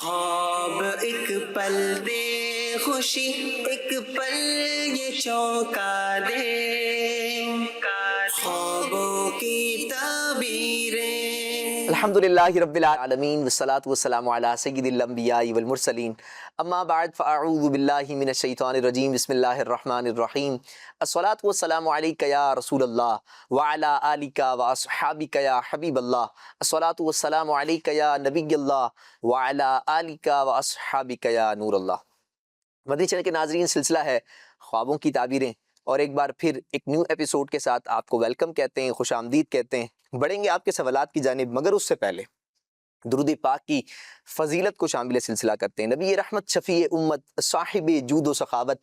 خواب ایک پل دے خوشی ایک پل یہ چونکا دے خوابوں کی تعبیریں. الحمدللہ رب العالمین والصلاة والسلام علی سید الانبیاء والمرسلین اما بعد فاعوذ باللہ من الشیطان الرجیم بسم اللہ الرحمن الرحیم الصلاة والسلام علیک یا رسول اللہ وعلی آلک واصحابک یا حبیب اللہ الصلاة والسلام علیک یا نبی اللہ وعلی آلک واصحابک یا نور اللہ. مدنی چینل کے ناظرین، سلسلہ ہے خوابوں کی تعبیریں، اور ایک بار پھر ایک نیو ایپیسوڈ کے ساتھ آپ کو ویلکم کہتے ہیں، خوش آمدید کہتے ہیں. بڑھیں گے آپ کے سوالات کی جانب، مگر اس سے پہلے درود پاک کی فضیلت کو شامل سلسلہ کرتے ہیں. نبی رحمت شفیع امت صاحب جود و سخاوت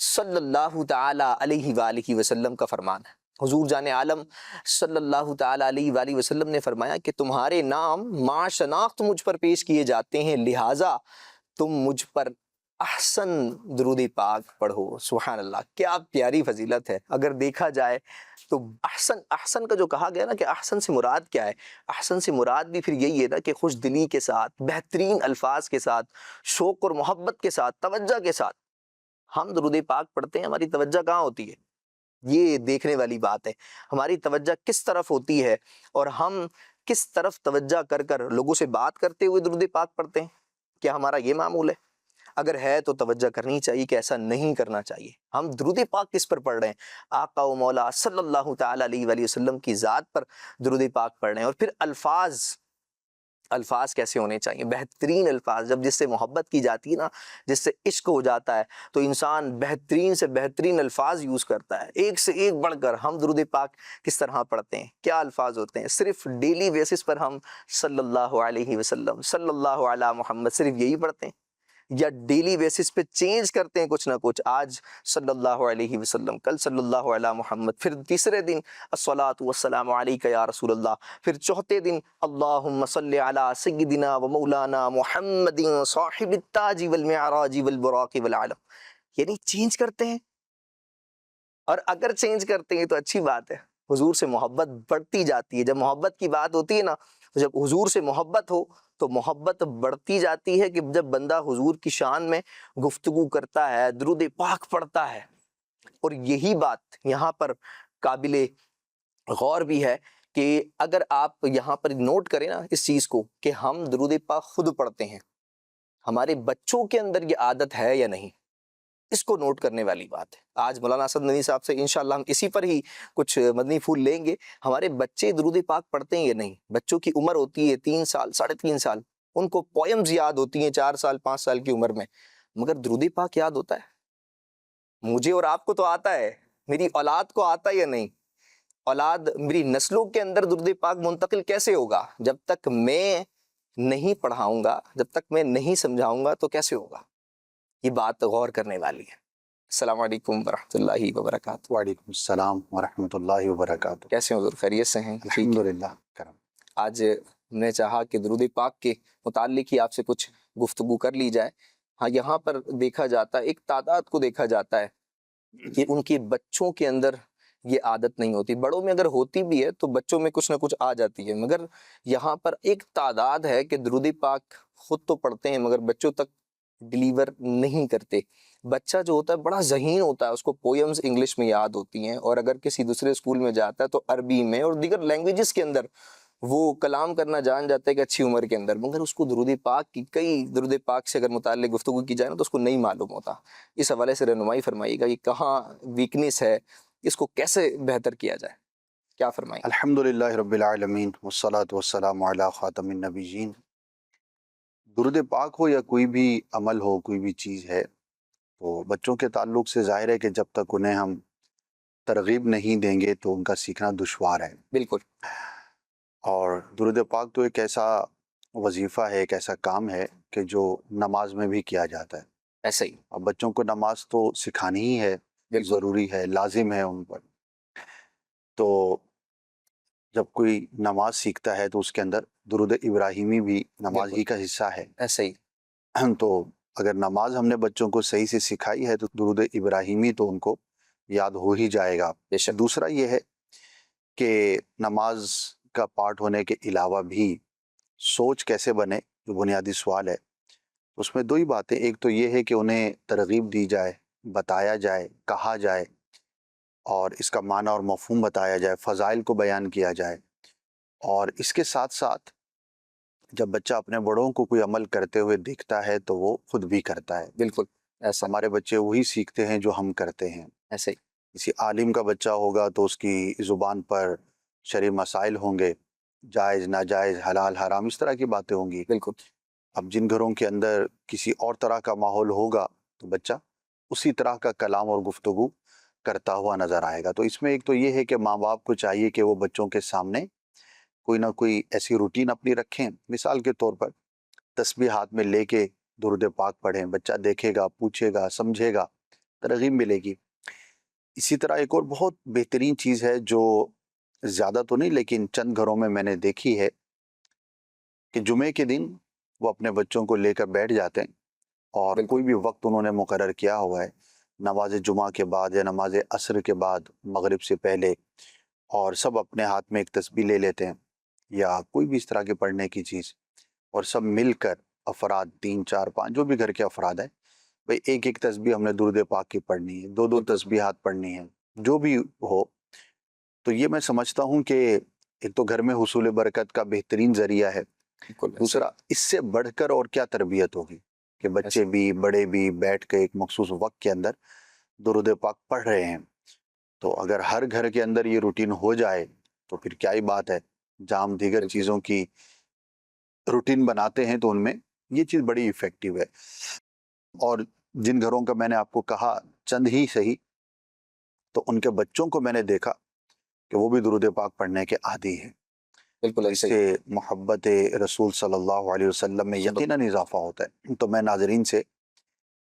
صلی اللہ تعالی علیہ وآلہ وسلم کا فرمان ہے. حضور جان عالم صلی اللہ تعالی علیہ وآلہ وسلم نے فرمایا کہ تمہارے نام ما شناخت مجھ پر پیش کیے جاتے ہیں، لہٰذا تم مجھ پر احسن درود پاک پڑھو. سبحان اللہ، کیا پیاری فضیلت ہے. اگر دیکھا جائے تو احسن کا جو کہا گیا نا کہ احسن سے مراد کیا ہے، احسن سے مراد بھی پھر یہی ہے نا کہ خوش دلی کے ساتھ، بہترین الفاظ کے ساتھ، شوق اور محبت کے ساتھ، توجہ کے ساتھ ہم درود پاک پڑھتے ہیں. ہماری توجہ کہاں ہوتی ہے، یہ دیکھنے والی بات ہے. ہماری توجہ کس طرف ہوتی ہے اور ہم کس طرف توجہ کر کر لوگوں سے بات کرتے ہوئے درود پاک پڑھتے ہیں. کیا ہمارا یہ معمول ہے؟ اگر ہے تو توجہ کرنی چاہیے کہ ایسا نہیں کرنا چاہیے. ہم درود پاک کس پر پڑھ رہے ہیں؟ آقا و مولا صلی اللہ تعالی علیہ وآلہ وسلم کی ذات پر درود پاک پڑھ رہے ہیں. اور پھر الفاظ کیسے ہونے چاہیے؟ بہترین الفاظ. جب جس سے محبت کی جاتی ہے نا، جس سے عشق ہو جاتا ہے، تو انسان بہترین سے بہترین الفاظ یوز کرتا ہے، ایک سے ایک بڑھ کر. ہم درود پاک کس طرح پڑھتے ہیں، کیا الفاظ ہوتے ہیں؟ صرف ڈیلی بیسس پر ہم صلی اللہ علیہ وسلم، صلی اللہ علی محمد، صرف یہی پڑھتے ہیں، یا ڈیلی بیسس پہ چینج کرتے ہیں کچھ نہ کچھ؟ آج صلی اللہ علیہ وسلم، کل صلی اللہ علیہ محمد، پھر تیسرے دن الصلاۃ والسلام علیک یا رسول اللہ، پھر چوتھے دن اللہم صلی علی سیدنا و مولانا محمد صاحب التاج والمعراج والبراق والعلم. یعنی چینج کرتے ہیں. اور اگر چینج کرتے ہیں تو اچھی بات ہے، حضور سے محبت بڑھتی جاتی ہے. جب محبت کی بات ہوتی ہے نا، تو جب حضور سے محبت ہو تو محبت بڑھتی جاتی ہے. کہ جب بندہ حضور کی شان میں گفتگو کرتا ہے، درود پاک پڑھتا ہے. اور یہی بات یہاں پر قابل غور بھی ہے کہ اگر آپ یہاں پر نوٹ کریں نا اس چیز کو کہ ہم درود پاک خود پڑھتے ہیں، ہمارے بچوں کے اندر یہ عادت ہے یا نہیں، اس کو نوٹ کرنے والی بات ہے. آج مولانا اسد ندوی صاحب سے انشاءاللہ ہم اسی پر ہی کچھ مدنی پھول لیں گے. ہمارے بچے درود پاک پڑھتے ہیں یا نہیں؟ بچوں کی عمر ہوتی ہے 3 سال، 3.5 سال، ان کو پوئمز یاد ہوتی ہیں 4 سال 5 سال کی عمر میں، مگر درود پاک یاد ہوتا ہے؟ مجھے اور آپ کو تو آتا ہے، میری اولاد کو آتا ہے یا نہیں؟ اولاد، میری نسلوں کے اندر درود پاک منتقل کیسے ہوگا؟ جب تک میں نہیں پڑھاؤں گا، جب تک میں نہیں سمجھاؤں گا تو کیسے ہوگا؟ یہ بات غور کرنے والی ہے. السلام علیکم ورحمۃ اللہ وبرکاتہ. وعلیکم السلام ورحمۃ اللہ وبرکاتہ. کیسے ہیں حضور؟ خیریت سے ہیں؟ الحمدللہ کرم. آج ہم نے چاہا کہ درود پاک کے متعلق ہی آپ سے کچھ گفتگو کر لی جائے. ہاں، یہاں پر دیکھا جاتا ہے، ایک تعداد کو دیکھا جاتا ہے کہ ان کے بچوں کے اندر یہ عادت نہیں ہوتی. بڑوں میں اگر ہوتی بھی ہے تو بچوں میں کچھ نہ کچھ آ جاتی ہے، مگر یہاں پر ایک تعداد ہے کہ درود پاک خود تو پڑھتے ہیں مگر بچوں تک ڈیلیور نہیں کرتے. بچہ جو ہوتا ہے بڑا ذہین ہوتا ہے، اس کو پوئمز انگلش میں یاد ہوتی ہیں، اور اگر کسی دوسرے اسکول میں جاتا ہے تو عربی میں اور دیگر لینگویجز کے اندر وہ کلام کرنا جان جاتا ہے کہ اچھی عمر کے اندر، مگر اس کو درود پاک کی، کئی درود پاک سے اگر متعلق گفتگو کی جائے نا تو اس کو نہیں معلوم ہوتا. اس حوالے سے رہنمائی فرمائیے گا کہ کہاں ویکنیس ہے، اس کو کیسے بہتر کیا جائے، کیا فرمائیں؟ الحمدللہ رب العالمین والصلاة والسلام علی خاتم النبیین. درود پاک ہو یا کوئی بھی عمل ہو، کوئی بھی چیز ہے، تو بچوں کے تعلق سے ظاہر ہے کہ جب تک انہیں ہم ترغیب نہیں دیں گے تو ان کا سیکھنا دشوار ہے. بالکل. اور درود پاک تو ایک ایسا وظیفہ ہے، ایک ایسا کام ہے کہ جو نماز میں بھی کیا جاتا ہے. ایسے ہی اب بچوں کو نماز تو سکھانی ہی ہے، بالکل ضروری ہے، لازم ہے ان پر. تو جب کوئی نماز سیکھتا ہے تو اس کے اندر درود ابراہیمی بھی نماز ہی کا حصہ ہے. ایسے ہی. تو اگر نماز ہم نے بچوں کو صحیح سے سکھائی ہے تو درود ابراہیمی تو ان کو یاد ہو ہی جائے گا. دوسرا یہ ہے کہ نماز کا پارٹ ہونے کے علاوہ بھی سوچ کیسے بنے، جو بنیادی سوال ہے، اس میں دو ہی باتیں، ایک تو یہ ہے کہ انہیں ترغیب دی جائے، بتایا جائے، کہا جائے، اور اس کا معنی اور مفہوم بتایا جائے، فضائل کو بیان کیا جائے، اور اس کے ساتھ ساتھ جب بچہ اپنے بڑوں کو کوئی عمل کرتے ہوئے دیکھتا ہے تو وہ خود بھی کرتا ہے۔ بالکل ایسا ہمارے بچے وہی سیکھتے ہیں جو ہم کرتے ہیں۔ ایسے ہی کسی عالم کا بچہ ہوگا تو اس کی زبان پر شرعی مسائل ہوں گے، جائز ناجائز، حلال حرام، اس طرح کی باتیں ہوں گی۔ بالکل اب جن گھروں کے اندر کسی اور طرح کا ماحول ہوگا تو بچہ اسی طرح کا کلام اور گفتگو کرتا ہوا نظر آئے گا۔ تو اس میں ایک تو یہ ہے کہ ماں باپ کو چاہیے کہ وہ بچوں کے سامنے کوئی نہ کوئی ایسی روٹین اپنی رکھیں۔ مثال کے طور پر تسبیح ہاتھ میں لے کے درود پاک پڑھیں، بچہ دیکھے گا، پوچھے گا، سمجھے گا، ترغیب ملے گی۔ اسی طرح ایک اور بہت بہترین چیز ہے جو زیادہ تو نہیں لیکن چند گھروں میں نے دیکھی ہے کہ جمعے کے دن وہ اپنے بچوں کو لے کر بیٹھ جاتے ہیں، اور بالکل کوئی بھی وقت انہوں نے مقرر کیا ہوا ہے، نماز جمعہ کے بعد یا نماز عصر کے بعد، مغرب سے پہلے، اور سب اپنے ہاتھ میں ایک تسبیح لے لیتے ہیں یا کوئی بھی اس طرح کے پڑھنے کی چیز، اور سب مل کر افراد 3 4 5 جو بھی گھر کے افراد ہیں، بھئی ایک ایک تسبیح ہم نے درود پاک کی پڑھنی ہے، 2 2 تسبیحات پڑھنی ہیں، جو بھی ہو۔ تو یہ میں سمجھتا ہوں کہ ایک تو گھر میں حصول برکت کا بہترین ذریعہ ہے، بالکل ایسے دوسرا اس سے بڑھ کر اور کیا تربیت ہوگی کہ بچے بھی بڑے بھی بیٹھ کے ایک مخصوص وقت کے اندر درود پاک پڑھ رہے ہیں۔ تو اگر ہر گھر کے اندر یہ روٹین ہو جائے تو پھر کیا ہی بات ہے، جہاں ہم دیگر بالکل چیزوں کی روٹین بناتے ہیں تو ان میں یہ چیز بڑی ایفیکٹو ہے۔ اور جن گھروں کا میں نے آپ کو کہا چند ہی صحیح، تو ان کے بچوں کو میں نے دیکھا کہ وہ بھی درود پاک پڑھنے کے عادی ہیں۔ بالکل تو اس ایسے ہی سے محبت رسول صلی اللہ علیہ وسلم میں یقیناً اضافہ ہوتا ہے۔ تو میں ناظرین سے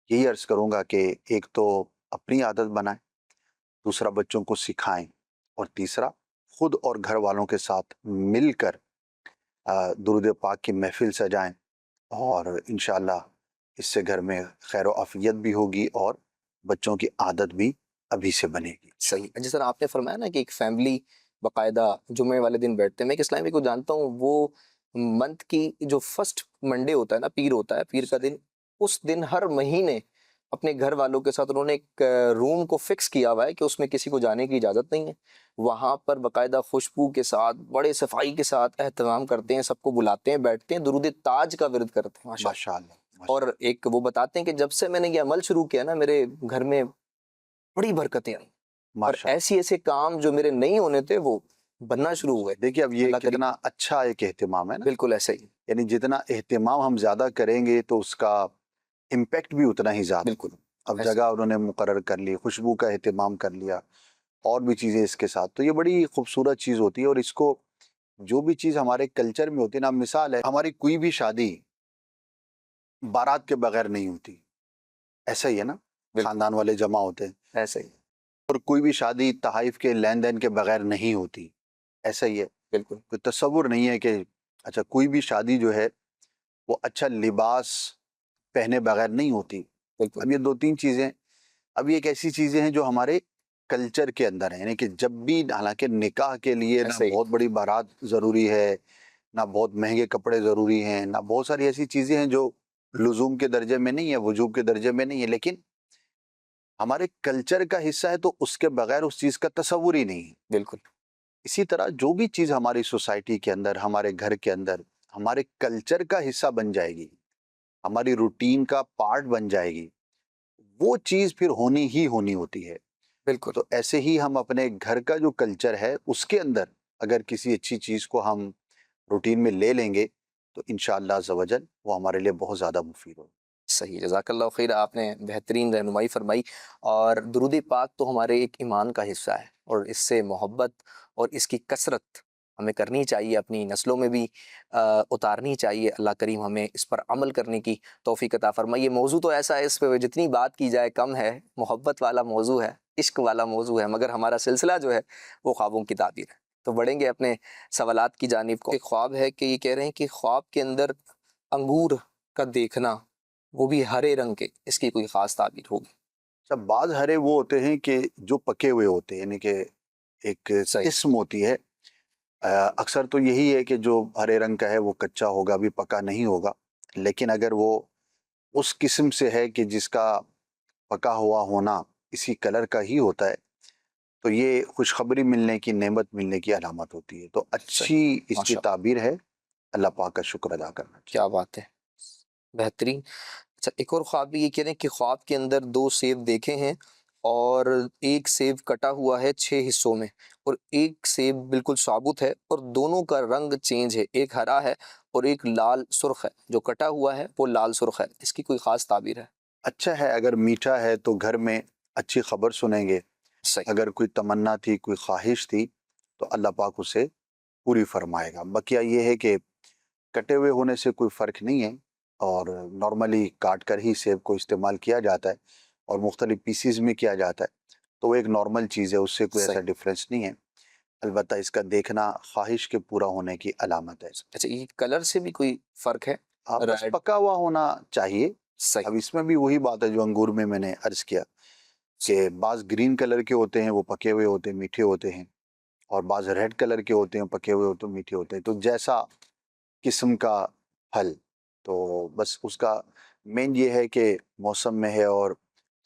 یہی عرض کروں گا کہ ایک تو اپنی عادت بنائیں، دوسرا بچوں کو سکھائیں، اور تیسرا خود اور گھر والوں کے ساتھ مل کر درود پاک کی محفل سجائیں، اور انشاءاللہ اس سے گھر میں خیر و عافیت بھی ہوگی اور بچوں کی عادت بھی ابھی سے بنے گی۔ صحیح۔ جس طرح آپ نے فرمایا نا کہ ایک فیملی باقاعدہ جمعے والے دن بیٹھتے ہیں، میں ایک اسلامی کو جانتا ہوں، وہ منتھ کی جو فرسٹ منڈے ہوتا ہے نا، پیر ہوتا ہے، پیر کا دن، اس دن ہر مہینے اپنے گھر والوں کے ساتھ انہوں نے ایک روم کو فکس کیا ہوا ہے کہ اس میں کسی کو جانے کی اجازت نہیں ہے، وہاں پر باقاعدہ خوشبو کے ساتھ، بڑے صفائی کے ساتھ اہتمام کرتے ہیں، سب کو بلاتے ہیں، بیٹھتے ہیں، درود تاج کا ورد کرتے ہیں ماشاءاللہ۔ ماشاءاللہ۔ اور ایک وہ بتاتے ہیں کہ جب سے میں نے یہ عمل شروع کیا نا، میرے گھر میں بڑی برکتیں آئیں، اور ماشاءاللہ ایسی ایسے کام جو میرے نہیں ہونے تھے وہ بننا شروع ہوئے۔ دیکھیے اب یہ اللہ کریم، کتنا اچھا ایک اہتمام ہے نا، بالکل ایسے ہی، یعنی جتنا اہتمام ہم زیادہ کریں گے تو اس کا امپیکٹ بھی اتنا ہی زیادہ۔ بالکل اب ایسے جگہ انہوں نے مقرر کر لی، خوشبو کا اہتمام کر لیا، اور بھی چیزیں اس کے ساتھ، تو یہ بڑی خوبصورت چیز ہوتی ہے۔ اور اس کو جو بھی چیز ہمارے کلچر میں ہوتی ہے نا، مثال ہے ہماری کوئی بھی شادی بارات کے بغیر نہیں ہوتی، ایسا ہی ہے نا، بالکل خاندان والے جمع ہوتے ہیں، ایسے ہی، اور کوئی بھی شادی تحائف کے لین دین کے بغیر نہیں ہوتی، ایسا ہی ہے۔ بالکل کوئی تصور نہیں ہے کہ اچھا کوئی بھی شادی جو ہے وہ اچھا لباس پہنے بغیر نہیں ہوتی۔ بالکل اب یہ 2 3 چیزیں، اب یہ ایک ایسی چیزیں ہیں جو ہمارے کلچر کے اندر ہیں، یعنی کہ جب بھی، حالانکہ نکاح کے لیے نہ ایسے ہی، بہت بڑی بارات ضروری ہے، نہ بہت مہنگے کپڑے ضروری ہیں، نہ بہت ساری ایسی چیزیں ہیں جو لزوم کے درجے میں نہیں ہے، وجوب کے درجے میں نہیں ہے، لیکن ہمارے کلچر کا حصہ ہے تو اس کے بغیر اس چیز کا تصور ہی نہیں ہے۔ بالکل اسی طرح جو بھی چیز ہماری سوسائٹی کے اندر، ہمارے گھر کے اندر، ہمارے کلچر کا حصہ بن جائے گی، ہماری روٹین کا پارٹ بن جائے گی، وہ چیز پھر ہونی ہی ہونی ہوتی ہے۔ بالکل تو ایسے ہی ہم اپنے گھر کا جو کلچر ہے اس کے اندر اگر کسی اچھی چیز کو ہم روٹین میں لے لیں گے تو انشاءاللہ عز و جل وہ ہمارے لیے بہت زیادہ مفید ہوگا۔ صحیح، جزاک اللہ خیر، آپ نے بہترین رہنمائی فرمائی۔ اور درود پاک تو ہمارے ایک ایمان کا حصہ ہے، اور اس سے محبت اور اس کی کثرت ہمیں کرنی چاہیے، اپنی نسلوں میں بھی اتارنی چاہیے۔ اللہ کریم ہمیں اس پر عمل کرنے کی توفیق عطا فرمائے۔ یہ موضوع تو ایسا ہے، اس پہ جتنی بات کی جائے کم ہے، محبت والا موضوع ہے، عشق والا موضوع ہے، مگر ہمارا سلسلہ جو ہے وہ خوابوں کی تعبیر ہے۔ تو بڑھیں گے اپنے سوالات کی جانب کو۔ ایک خواب ہے کہ یہ کہہ رہے ہیں کہ خواب کے اندر انگور کا دیکھنا، وہ بھی ہرے رنگ کے، اس کی کوئی خاص تعبیر ہوگی؟ سب بعض ہرے وہ ہوتے ہیں کہ جو پکے ہوئے ہوتے ہیں، یعنی کہ ایک صحیح، قسم ہوتی ہے، اکثر تو یہی ہے کہ جو ہرے رنگ کا ہے وہ کچا ہوگا، بھی پکا نہیں ہوگا، لیکن اگر وہ اس قسم سے ہے کہ جس کا پکا ہوا ہونا اسی کلر کا ہی ہوتا ہے، تو یہ خوشخبری ملنے کی، نعمت ملنے کی علامت ہوتی ہے. تو اچھی اس کی ماشاء اللہ، تعبیر ہے اللہ پاک کا شکر ادا کرنا چاہیے. کیا بات ہے، بہترین. اچھا، ایک اور خواب بھی یہ کہہ رہے ہیں کہ خواب کے اندر 2 سیب دیکھے ہیں اور ایک سیب کٹا ہوا ہے 6 حصوں میں اور ایک سیب بالکل ثابت ہے اور دونوں کا رنگ چینج ہے، ایک ہرا ہے اور ایک لال سرخ ہے، جو کٹا ہوا ہے وہ لال سرخ ہے. اس کی کوئی خاص تعبیر ہے؟ اچھا ہے، اگر میٹھا ہے تو گھر میں اچھی خبر سنیں گے. صحیح، اگر کوئی تمنا تھی، کوئی خواہش تھی، تو اللہ پاک اسے پوری فرمائے گا. بقیہ یہ ہے کہ کٹے ہوئے ہونے سے کوئی فرق نہیں ہے، اور نارملی کاٹ کر ہی سیب کو استعمال کیا جاتا ہے اور مختلف پیسز میں کیا جاتا ہے، تو وہ ایک نارمل چیز ہے، اس سے کوئی ایسا صحیح. ڈفرینس نہیں ہے. البتہ اس کا دیکھنا خواہش کے پورا ہونے کی علامت ہے. اچھا، یہ کلر سے بھی کوئی فرق ہے؟ بس ریڈ. پکا ہوا ہونا چاہیے. صحیح، اب اس میں بھی وہی بات ہے جو انگور میں نے عرض کیا کہ بعض گرین کلر کے ہوتے ہیں، وہ پکے ہوئے ہوتے ہیں، میٹھے ہوتے ہیں، اور بعض ریڈ کلر کے ہوتے ہیں، پکے ہوئے ہوتے ہیں، میٹھے ہوتے ہیں. تو جیسا قسم کا پھل، تو بس اس کا مین یہ ہے کہ موسم میں ہے اور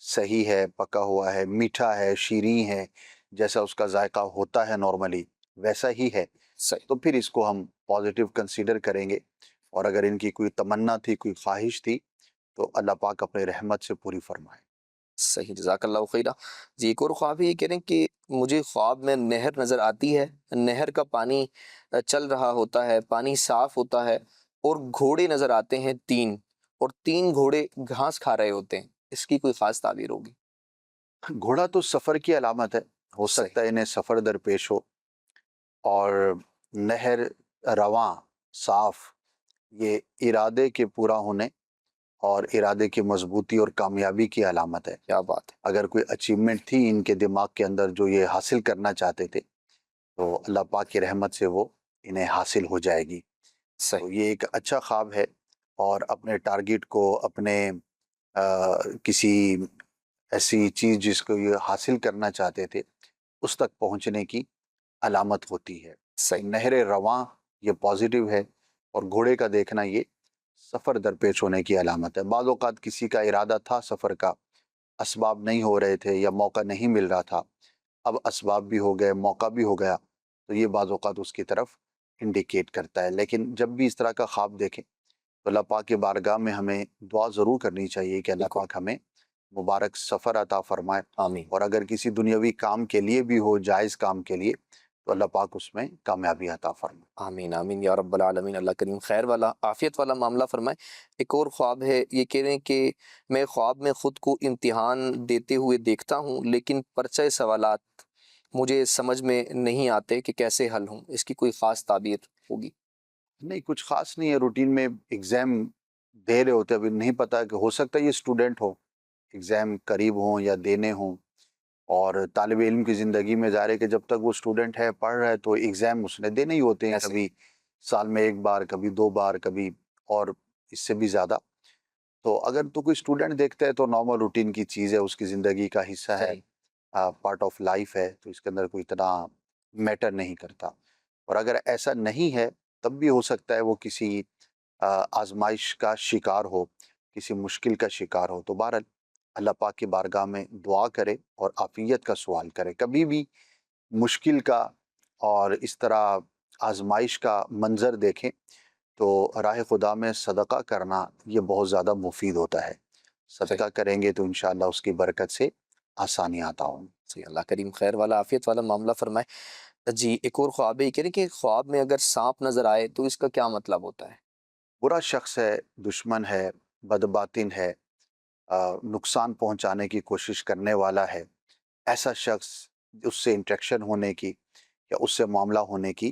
صحیح ہے، پکا ہوا ہے، میٹھا ہے، شیریں ہے، جیسا اس کا ذائقہ ہوتا ہے نارملی ویسا ہی ہے، صحیح، تو پھر اس کو ہم پازیٹیو کنسیڈر کریں گے. اور اگر ان کی کوئی تمنا تھی، کوئی خواہش تھی، تو اللہ پاک اپنے رحمت سے پوری فرمائے. صحیح، جزاک اللہ خیرہ. جی، ایک اور خواب ہے، یہ کہہ رہے ہیں کہ مجھے خواب میں نہر نظر آتی ہے، نہر کا پانی چل رہا ہوتا ہے، پانی صاف ہوتا ہے اور گھوڑے نظر آتے ہیں 3 اور 3 گھوڑے گھاس کھا رہے ہوتے ہیں. اس کی کوئی خاص تعبیر ہوگی؟ گھوڑا تو سفر کی علامت ہے، ہو صحیح، سکتا ہے انہیں سفر درپیش ہو. اور نہر رواں، صاف، یہ ارادے کے پورا ہونے اور ارادے کی مضبوطی اور کامیابی کی علامت ہے. کیا بات ہے. اگر کوئی اچیومنٹ تھی ان کے دماغ کے اندر جو یہ حاصل کرنا چاہتے تھے، تو اللہ پاک کی رحمت سے وہ انہیں حاصل ہو جائے گی. صحیح، تو یہ ایک اچھا خواب ہے، اور اپنے ٹارگٹ کو، اپنے کسی ایسی چیز جس کو یہ حاصل کرنا چاہتے تھے اس تک پہنچنے کی علامت ہوتی ہے. صحیح، نہر رواں یہ پازیٹیو ہے، اور گھوڑے کا دیکھنا یہ سفر درپیش ہونے کی علامت ہے. بعض اوقات کسی کا ارادہ تھا سفر کا، اسباب نہیں ہو رہے تھے یا موقع نہیں مل رہا تھا، اب اسباب بھی ہو گئے، موقع بھی ہو گیا، تو یہ بعض اوقات اس کی طرف انڈیکیٹ کرتا ہے. لیکن جب بھی اس طرح کا خواب دیکھیں تو اللہ پاک کی بارگاہ میں ہمیں دعا ضرور کرنی چاہیے کہ اللہ بالکل، پاک ہمیں مبارک سفر عطا فرمائے. آمین، اور اگر کسی دنیاوی کام کے لیے بھی ہو، جائز کام کے لیے، تو اللہ پاک اس میں کامیابی عطا فرمائے. آمین، آمین یا رب العالمین. اللہ کریم خیر والا، عافیت والا معاملہ فرمائے. ایک اور خواب ہے، یہ کہہ رہے ہیں کہ میں خواب میں خود کو امتحان دیتے ہوئے دیکھتا ہوں، لیکن پرچہ سوالات مجھے سمجھ میں نہیں آتے کہ کیسے حل ہوں. اس کی کوئی خاص تعبیر ہوگی؟ نہیں، کچھ خاص نہیں ہے. روٹین میں ایگزام دے رہے ہوتے، ابھی نہیں پتا کہ ہو سکتا ہے یہ اسٹوڈنٹ ہو، ایگزام قریب ہوں یا دینے ہوں. اور طالب علم کی زندگی میں ظاہر ہے کہ جب تک وہ اسٹوڈنٹ ہے، پڑھ رہا ہے، تو ایگزام اس نے دینے ہی ہوتے ہیں، ایسے کبھی سال میں 1 بار، کبھی 2 بار، کبھی اور اس سے بھی زیادہ. تو اگر تو کوئی اسٹوڈنٹ دیکھتا ہے تو نارمل روٹین کی چیز ہے، اس کی زندگی کا حصہ ہے، صحیح، پارٹ آف لائف ہے، تو اس کے اندر کوئی اتنا میٹر نہیں کرتا. اور اگر ایسا نہیں ہے تب بھی ہو سکتا ہے وہ کسی آزمائش کا شکار ہو، کسی مشکل کا شکار ہو. تو بہرحال اللہ پاک کی بارگاہ میں دعا کرے اور عافیت کا سوال کرے. کبھی بھی مشکل کا اور اس طرح آزمائش کا منظر دیکھیں تو راہ خدا میں صدقہ کرنا یہ بہت زیادہ مفید ہوتا ہے. صحیح، صدقہ کریں گے تو انشاءاللہ اس کی برکت سے آسانیاں عطا ہوں. صحیح. اللہ کریم خیر والا، عافیت والا معاملہ فرمائے. جی، ایک اور خواب ہے، یہ کہہ رہے ہیں کہ خواب میں اگر سانپ نظر آئے تو اس کا کیا مطلب ہوتا ہے؟ برا شخص ہے، دشمن ہے، بدباطن ہے، نقصان پہنچانے کی کوشش کرنے والا ہے. ایسا شخص، اس سے انٹریکشن ہونے کی یا اس سے معاملہ ہونے کی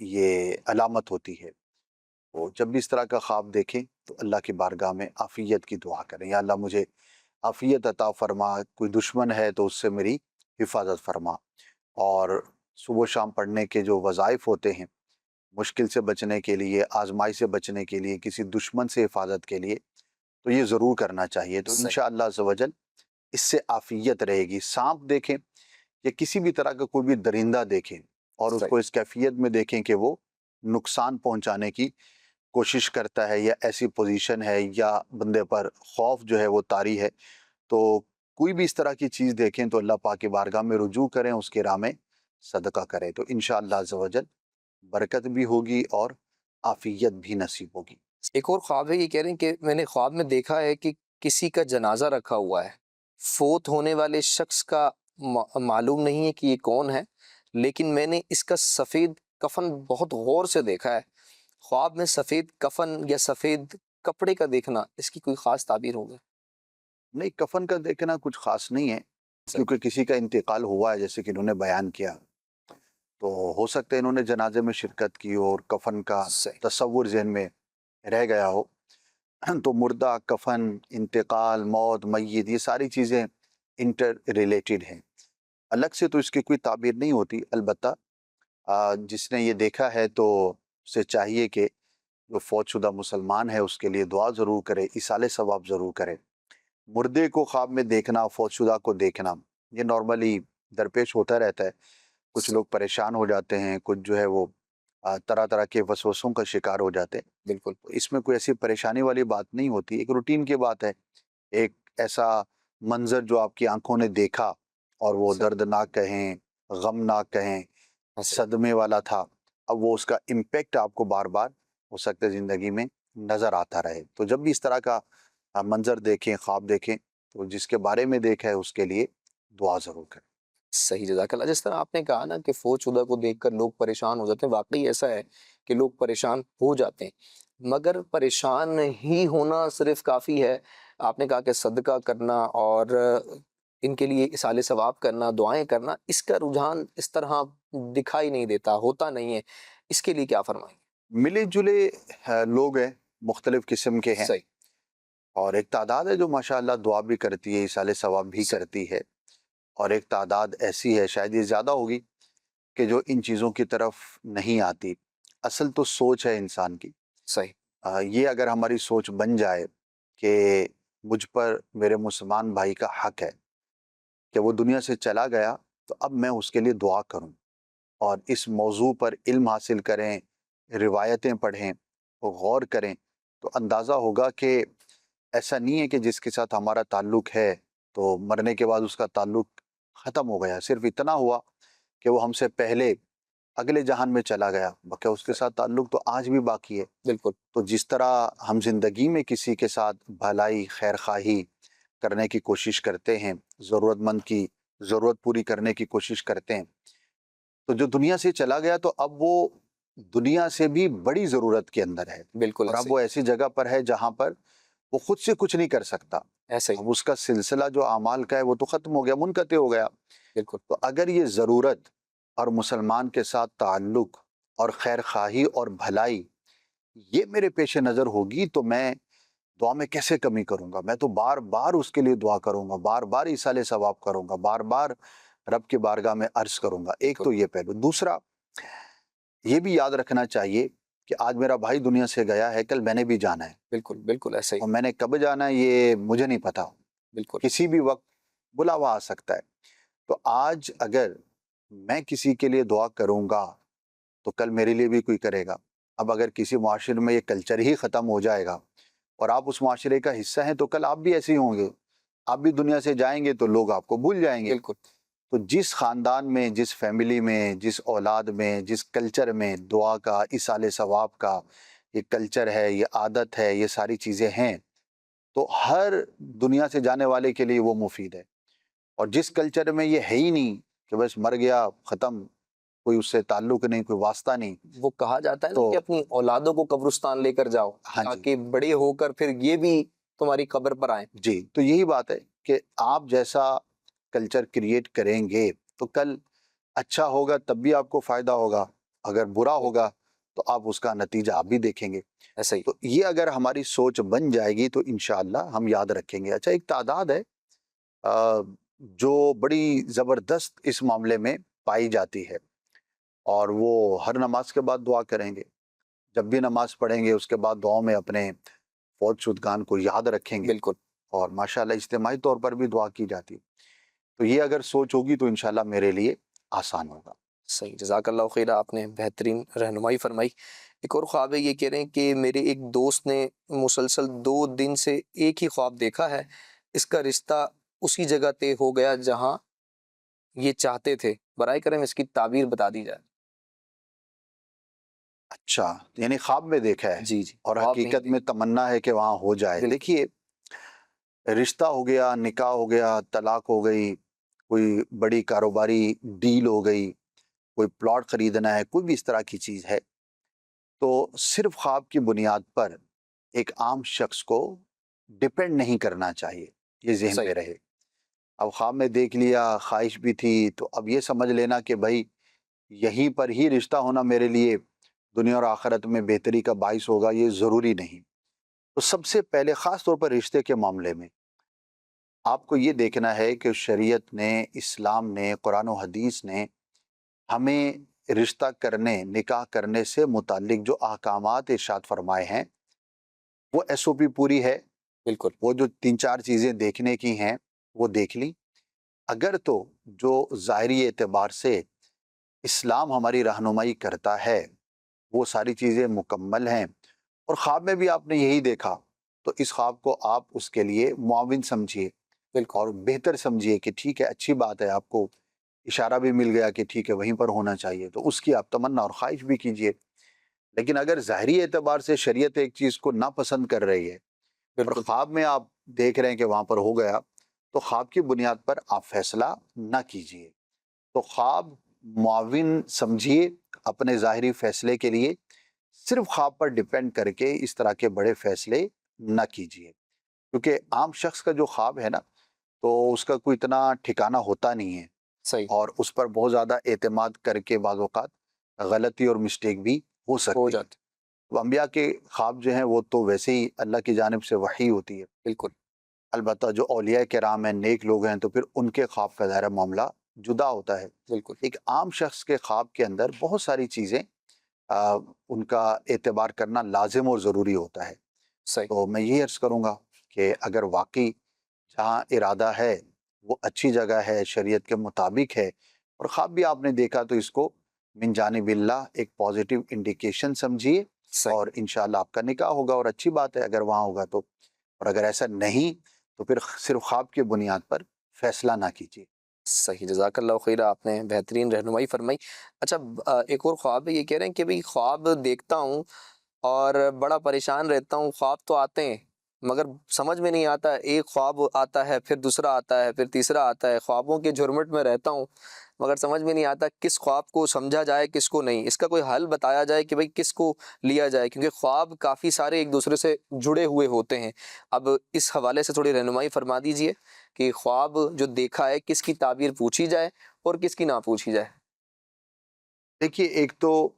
یہ علامت ہوتی ہے. تو جب بھی اس طرح کا خواب دیکھیں تو اللہ کی بارگاہ میں عافیت کی دعا کریں. یا اللہ مجھے عافیت عطا فرما، کوئی دشمن ہے تو اس سے میری حفاظت فرما. اور صبح و شام پڑھنے کے جو وظائف ہوتے ہیں، مشکل سے بچنے کے لیے، آزمائی سے بچنے کے لیے، کسی دشمن سے حفاظت کے لیے، تو یہ ضرور کرنا چاہیے. تو صحیح، انشاءاللہ عز و جل اس سے عافیت رہے گی. سانپ دیکھیں یا کسی بھی طرح کا کوئی بھی درندہ دیکھیں اور اس صحیح، کو اس کیفیت میں دیکھیں کہ وہ نقصان پہنچانے کی کوشش کرتا ہے یا ایسی پوزیشن ہے یا بندے پر خوف جو ہے وہ طاری ہے، تو کوئی بھی اس طرح کی چیز دیکھیں تو اللہ پاک کی بارگاہ میں رجوع کریں، اس کے راہ میں صدقہ کریں، تو انشاءاللہ عز و جل برکت بھی ہوگی اور عافیت بھی نصیب ہوگی۔ ایک اور خواب ہے، یہ کہہ رہے ہیں کہ میں نے خواب میں دیکھا ہے کہ کسی کا جنازہ رکھا ہوا ہے، فوت ہونے والے شخص کا معلوم نہیں ہے کہ یہ کون ہے، لیکن میں نے اس کا سفید کفن بہت غور سے دیکھا ہے۔ خواب میں سفید کفن یا سفید کپڑے کا دیکھنا، اس کی کوئی خاص تعبیر ہوگی؟ نہیں، کفن کا دیکھنا کچھ خاص نہیں ہے، کیونکہ کسی کا انتقال ہوا ہے جیسے کہ انہوں نے بیان کیا، تو ہو سکتا ہے انہوں نے جنازے میں شرکت کی اور کفن کا صحیح، تصور ذہن میں رہ گیا ہو، تو مردہ، کفن، انتقال، موت، میت، یہ ساری چیزیں انٹر ریلیٹڈ ہیں، الگ سے تو اس کی کوئی تعبیر نہیں ہوتی۔ البتہ جس نے یہ دیکھا ہے تو اسے چاہیے کہ جو فوت شدہ مسلمان ہے اس کے لیے دعا ضرور کرے، ایصال ثواب ضرور کرے۔ مردے کو خواب میں دیکھنا، فوت شدہ کو دیکھنا، یہ نارملی درپیش ہوتا رہتا ہے، کچھ لوگ پریشان ہو جاتے ہیں، کچھ جو ہے وہ طرح طرح کے وسوسوں کا شکار ہو جاتے ہیں، بالکل اس میں کوئی ایسی پریشانی والی بات نہیں ہوتی، ایک روٹین کی بات ہے، ایک ایسا منظر جو آپ کی آنکھوں نے دیکھا اور وہ صحیح، دردناک کہیں، غمناک کہیں، صحیح، صدمے والا تھا، اب وہ اس کا امپیکٹ آپ کو بار بار ہو سکتا ہے زندگی میں نظر آتا رہے، تو جب بھی اس طرح کا منظر دیکھیں، خواب دیکھیں، تو جس کے بارے میں دیکھا ہے اس کے لیے دعا ضرور کریں۔ صحیح، جزاک اللہ۔ جس طرح آپ نے کہا نا کہ فوت شدہ کو دیکھ کر لوگ پریشان ہو جاتے ہیں، واقعی ایسا ہے کہ لوگ پریشان ہو جاتے ہیں، مگر پریشان ہی ہونا صرف کافی ہے؟ آپ نے کہا کہ صدقہ کرنا اور ان کے لیے اصالِ ثواب کرنا، دعائیں کرنا، اس کا رجحان اس طرح دکھائی نہیں دیتا، ہوتا نہیں ہے، اس کے لیے کیا فرمائیں گے؟ ملے جلے لوگ ہیں، مختلف قسم کے ہیں، صحیح، اور ایک تعداد ہے جو ماشاءاللہ دعا بھی کرتی ہے، ایصال ثواب بھی صحیح، کرتی ہے، اور ایک تعداد ایسی ہے، شاید یہ زیادہ ہوگی، کہ جو ان چیزوں کی طرف نہیں آتی۔ اصل تو سوچ ہے انسان کی، صحیح، یہ اگر ہماری سوچ بن جائے کہ مجھ پر میرے مسلمان بھائی کا حق ہے کہ وہ دنیا سے چلا گیا، تو اب میں اس کے لیے دعا کروں اور اس موضوع پر علم حاصل کریں، روایتیں پڑھیں، غور کریں، تو اندازہ ہوگا کہ ایسا نہیں ہے کہ جس کے ساتھ ہمارا تعلق ہے تو مرنے کے بعد اس کا تعلق ختم ہو گیا، صرف اتنا ہوا کہ وہ ہم سے پہلے اگلے جہان میں چلا گیا، باقی اس کے ساتھ تعلق تو آج بھی باقی ہے۔ بالکل، تو جس طرح ہم زندگی میں کسی کے ساتھ بھلائی، خیر خواہی کرنے کی کوشش کرتے ہیں، ضرورت مند کی ضرورت پوری کرنے کی کوشش کرتے ہیں، تو جو دنیا سے چلا گیا تو اب وہ دنیا سے بھی بڑی ضرورت کے اندر ہے، بالکل اور اب ایسے وہ ایسی جگہ پر ہے جہاں پر وہ خود سے کچھ نہیں کر سکتا، ایسے ہی، اب اس کا سلسلہ جو اعمال کا ہے وہ تو ختم ہو گیا، منقطع ہو گیا۔ بالکل، تو اگر یہ ضرورت اور مسلمان کے ساتھ تعلق اور خیر خواہی اور بھلائی یہ میرے پیش نظر ہوگی، تو میں دعا میں کیسے کمی کروں گا؟ میں تو بار بار اس کے لیے دعا کروں گا، بار بار ایصال ثواب کروں گا، بار بار رب کی بارگاہ میں عرض کروں گا۔ ایک بالکل، تو یہ پہلو، دوسرا یہ بھی یاد رکھنا چاہیے کہ آج میرا بھائی دنیا سے گیا ہے، کل میں نے بھی جانا ہے، بالکل، بالکل ایسے ہی، اور میں نے کب جانا ہے یہ مجھے نہیں پتا، بالکل، کسی بھی وقت بلاوا آ سکتا ہے۔ تو آج اگر میں کسی کے لیے دعا کروں گا تو کل میرے لیے بھی کوئی کرے گا۔ اب اگر کسی معاشرے میں یہ کلچر ہی ختم ہو جائے گا اور آپ اس معاشرے کا حصہ ہیں تو کل آپ بھی ایسے ہی ہوں گے، آپ بھی دنیا سے جائیں گے تو لوگ آپ کو بھول جائیں گے۔ بالکل، تو جس خاندان میں، جس فیملی میں، جس اولاد میں، جس کلچر میں دعا کا، ایصال ثواب کا یہ کلچر ہے، یہ عادت ہے، یہ ساری چیزیں ہیں، تو ہر دنیا سے جانے والے کے لیے وہ مفید ہے۔ اور جس کلچر میں یہ ہے ہی نہیں کہ بس مر گیا ختم، کوئی اس سے تعلق نہیں، کوئی واسطہ نہیں، وہ کہا جاتا ہے نا تو کہ اپنی اولادوں کو قبرستان لے کر جاؤ ہاں جی، تاکہ بڑے ہو کر پھر یہ بھی تمہاری قبر پر آئیں۔ جی، تو یہی بات ہے کہ آپ جیسا کلچر کریٹ کریں گے تو کل اچھا ہوگا تب بھی آپ کو فائدہ ہوگا، اگر برا ہوگا تو آپ اس کا نتیجہ آپ بھی دیکھیں گے۔ ایسا ہی، تو یہ اگر ہماری سوچ بن جائے گی تو انشاءاللہ ہم یاد رکھیں گے۔ اچھا، ایک تعداد ہے جو بڑی زبردست اس معاملے میں پائی جاتی ہے، اور وہ ہر نماز کے بعد دعا کریں گے، جب بھی نماز پڑھیں گے اس کے بعد دعاؤں میں اپنے فوت شدگان کو یاد رکھیں گے، بالکل، اور ماشاءاللہ اجتماعی طور پر بھی دعا کی جاتی ہے۔ تو یہ اگر سوچ ہوگی تو انشاءاللہ میرے لیے آسان ہوگا۔ صحیح، جزاک اللہ خیر، آپ نے بہترین رہنمائی فرمائی۔ ایک اور خواب ہے، یہ کہہ رہے ہیں کہ میرے ایک دوست نے مسلسل 2 دن سے ایک ہی خواب دیکھا ہے، اس کا رشتہ اسی جگہ طے ہو گیا جہاں یہ چاہتے تھے، برائے کرم اس کی تعبیر بتا دی جائے۔ اچھا، یعنی خواب میں دیکھا ہے جی جی، اور خواب نہیں حقیقت میں تمنا ہے کہ وہاں ہو جائے۔ بالکل دیکھیے، رشتہ ہو گیا، نکاح ہو گیا، طلاق ہو گئی، کوئی بڑی کاروباری ڈیل ہو گئی، کوئی پلاٹ خریدنا ہے، کوئی بھی اس طرح کی چیز ہے، تو صرف خواب کی بنیاد پر ایک عام شخص کو ڈپینڈ نہیں کرنا چاہیے، یہ ذہن صحیح، میں رہے۔ اب خواب میں دیکھ لیا، خواہش بھی تھی، تو اب یہ سمجھ لینا کہ بھائی یہیں پر ہی رشتہ ہونا میرے لیے دنیا اور آخرت میں بہتری کا باعث ہوگا، یہ ضروری نہیں۔ تو سب سے پہلے خاص طور پر رشتے کے معاملے میں آپ کو یہ دیکھنا ہے کہ شریعت نے، اسلام نے، قرآن و حدیث نے ہمیں رشتہ کرنے، نکاح کرنے سے متعلق جو احکامات ارشاد فرمائے ہیں، وہ ایس او پی پوری ہے۔ بالکل وہ جو 3 4 چیزیں دیکھنے کی ہیں وہ دیکھ لی۔ اگر تو جو ظاہری اعتبار سے اسلام ہماری رہنمائی کرتا ہے وہ ساری چیزیں مکمل ہیں، اور خواب میں بھی آپ نے یہی دیکھا، تو اس خواب کو آپ اس کے لیے معاون سمجھیے بالکل اور بہتر سمجھیے کہ ٹھیک ہے، اچھی بات ہے، آپ کو اشارہ بھی مل گیا کہ ٹھیک ہے وہیں پر ہونا چاہیے، تو اس کی آپ تمنا اور خواہش بھی کیجیے۔ لیکن اگر ظاہری اعتبار سے شریعت ایک چیز کو ناپسند کر رہی ہے اور بالکل خواب میں آپ دیکھ رہے ہیں کہ وہاں پر ہو گیا، تو خواب کی بنیاد پر آپ فیصلہ نہ کیجیے۔ تو خواب معاون سمجھیے اپنے ظاہری فیصلے کے لیے، صرف خواب پر ڈیپینڈ کر کے اس طرح کے بڑے فیصلے نہ کیجیے، کیونکہ عام شخص کا جو خواب ہے نا، تو اس کا کوئی اتنا ٹھکانہ ہوتا نہیں ہے، صحیح اور اس پر بہت زیادہ اعتماد کر کے بعض اوقات غلطی اور مسٹیک بھی ہو ہو سکتی ہے۔ جاتے، تو انبیاء کے خواب جو ہیں وہ تو ویسے ہی اللہ کی جانب سے وحی ہوتی ہے، بالکل البتہ جو اولیاء کرام ہیں، نیک لوگ ہیں، تو پھر ان کے خواب کا دائرہ معاملہ جدا ہوتا ہے۔ بالکل ایک عام شخص کے خواب کے اندر بہت ساری چیزیں ان کا اعتبار کرنا لازم اور ضروری ہوتا ہے۔ صحیح تو میں یہ عرض کروں گا کہ اگر واقعی جہاں ارادہ ہے وہ اچھی جگہ ہے، شریعت کے مطابق ہے، اور خواب بھی آپ نے دیکھا، تو اس کو من جانب اللہ ایک پازیٹیو انڈیکیشن سمجھیے، صحیح اور انشاءاللہ آپ کا نکاح ہوگا، اور اچھی بات ہے اگر وہاں ہوگا تو۔ اور اگر ایسا نہیں تو پھر صرف خواب کی بنیاد پر فیصلہ نہ کیجیے۔ صحیح، جزاک اللہ خیر، آپ نے بہترین رہنمائی فرمائی۔ اچھا، ایک اور خواب ہے، یہ کہہ رہے ہیں کہ بھئی خواب دیکھتا ہوں اور بڑا پریشان رہتا ہوں، خواب تو آتے ہیں مگر سمجھ میں نہیں آتا، ایک خواب آتا ہے، پھر دوسرا آتا ہے، پھر تیسرا آتا ہے، خوابوں کے جھرمٹ میں رہتا ہوں مگر سمجھ میں نہیں آتا کس خواب کو سمجھا جائے کس کو نہیں، اس کا کوئی حل بتایا جائے کہ بھئی کس کو لیا جائے، کیونکہ خواب کافی سارے ایک دوسرے سے جڑے ہوئے ہوتے ہیں۔ اب اس حوالے سے تھوڑی رہنمائی فرما دیجئے کہ خواب جو دیکھا ہے کس کی تعبیر پوچھی جائے اور کس کی نہ پوچھی جائے۔ دیکھیے، ایک تو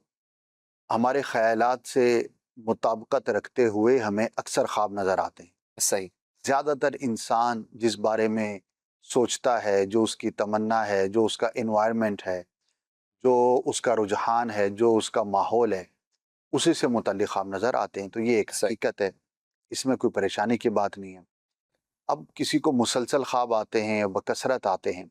ہمارے خیالات سے مطابقت رکھتے ہوئے ہمیں اکثر خواب نظر آتے ہیں۔ صحیح زیادہ تر انسان جس بارے میں سوچتا ہے، جو اس کی تمنا ہے، جو اس کا انوائرمنٹ ہے، جو اس کا رجحان ہے، جو اس کا ماحول ہے، اسی سے متعلق خواب نظر آتے ہیں۔ تو یہ ایک صحیح حقیقت ہے، اس میں کوئی پریشانی کی بات نہیں ہے۔ اب کسی کو مسلسل خواب آتے ہیں یا بکثرت آتے ہیں،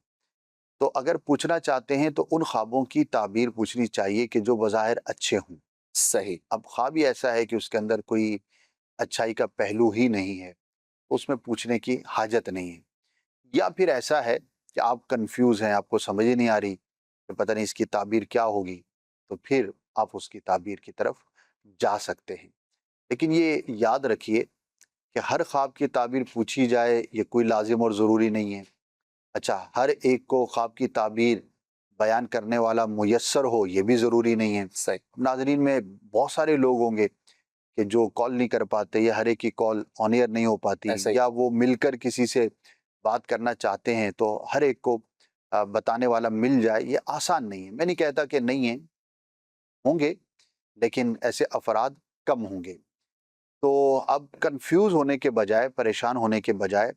تو اگر پوچھنا چاہتے ہیں تو ان خوابوں کی تعبیر پوچھنی چاہیے کہ جو بظاہر اچھے ہوں۔ صحیح اب خواب ہی ایسا ہے کہ اس کے اندر کوئی اچھائی کا پہلو ہی نہیں ہے، اس میں پوچھنے کی حاجت نہیں ہے۔ یا پھر ایسا ہے کہ آپ کنفیوز ہیں، آپ کو سمجھ ہی نہیں آ رہی کہ پتہ نہیں اس کی تعبیر کیا ہوگی، تو پھر آپ اس کی تعبیر کی طرف جا سکتے ہیں۔ لیکن یہ یاد رکھیے کہ ہر خواب کی تعبیر پوچھی جائے یہ کوئی لازم اور ضروری نہیں ہے۔ اچھا، ہر ایک کو خواب کی تعبیر بیان کرنے والا میسر ہو یہ بھی ضروری نہیں ہے۔ صحیح ناظرین میں بہت سارے لوگ ہوں گے کہ جو کال نہیں کر پاتے، یا ہر ایک کی کال آن ایئر نہیں ہو پاتی، ایسا ہی یا وہ مل کر کسی سے بات کرنا چاہتے ہیں تو ہر ایک کو بتانے والا مل جائے، یہ آسان نہیں ہے۔ میں نہیں کہتا کہ نہیں ہے، ہوں گے، لیکن ایسے افراد کم ہوں گے۔ تو اب کنفیوز ہونے کے بجائے، پریشان ہونے کے بجائے،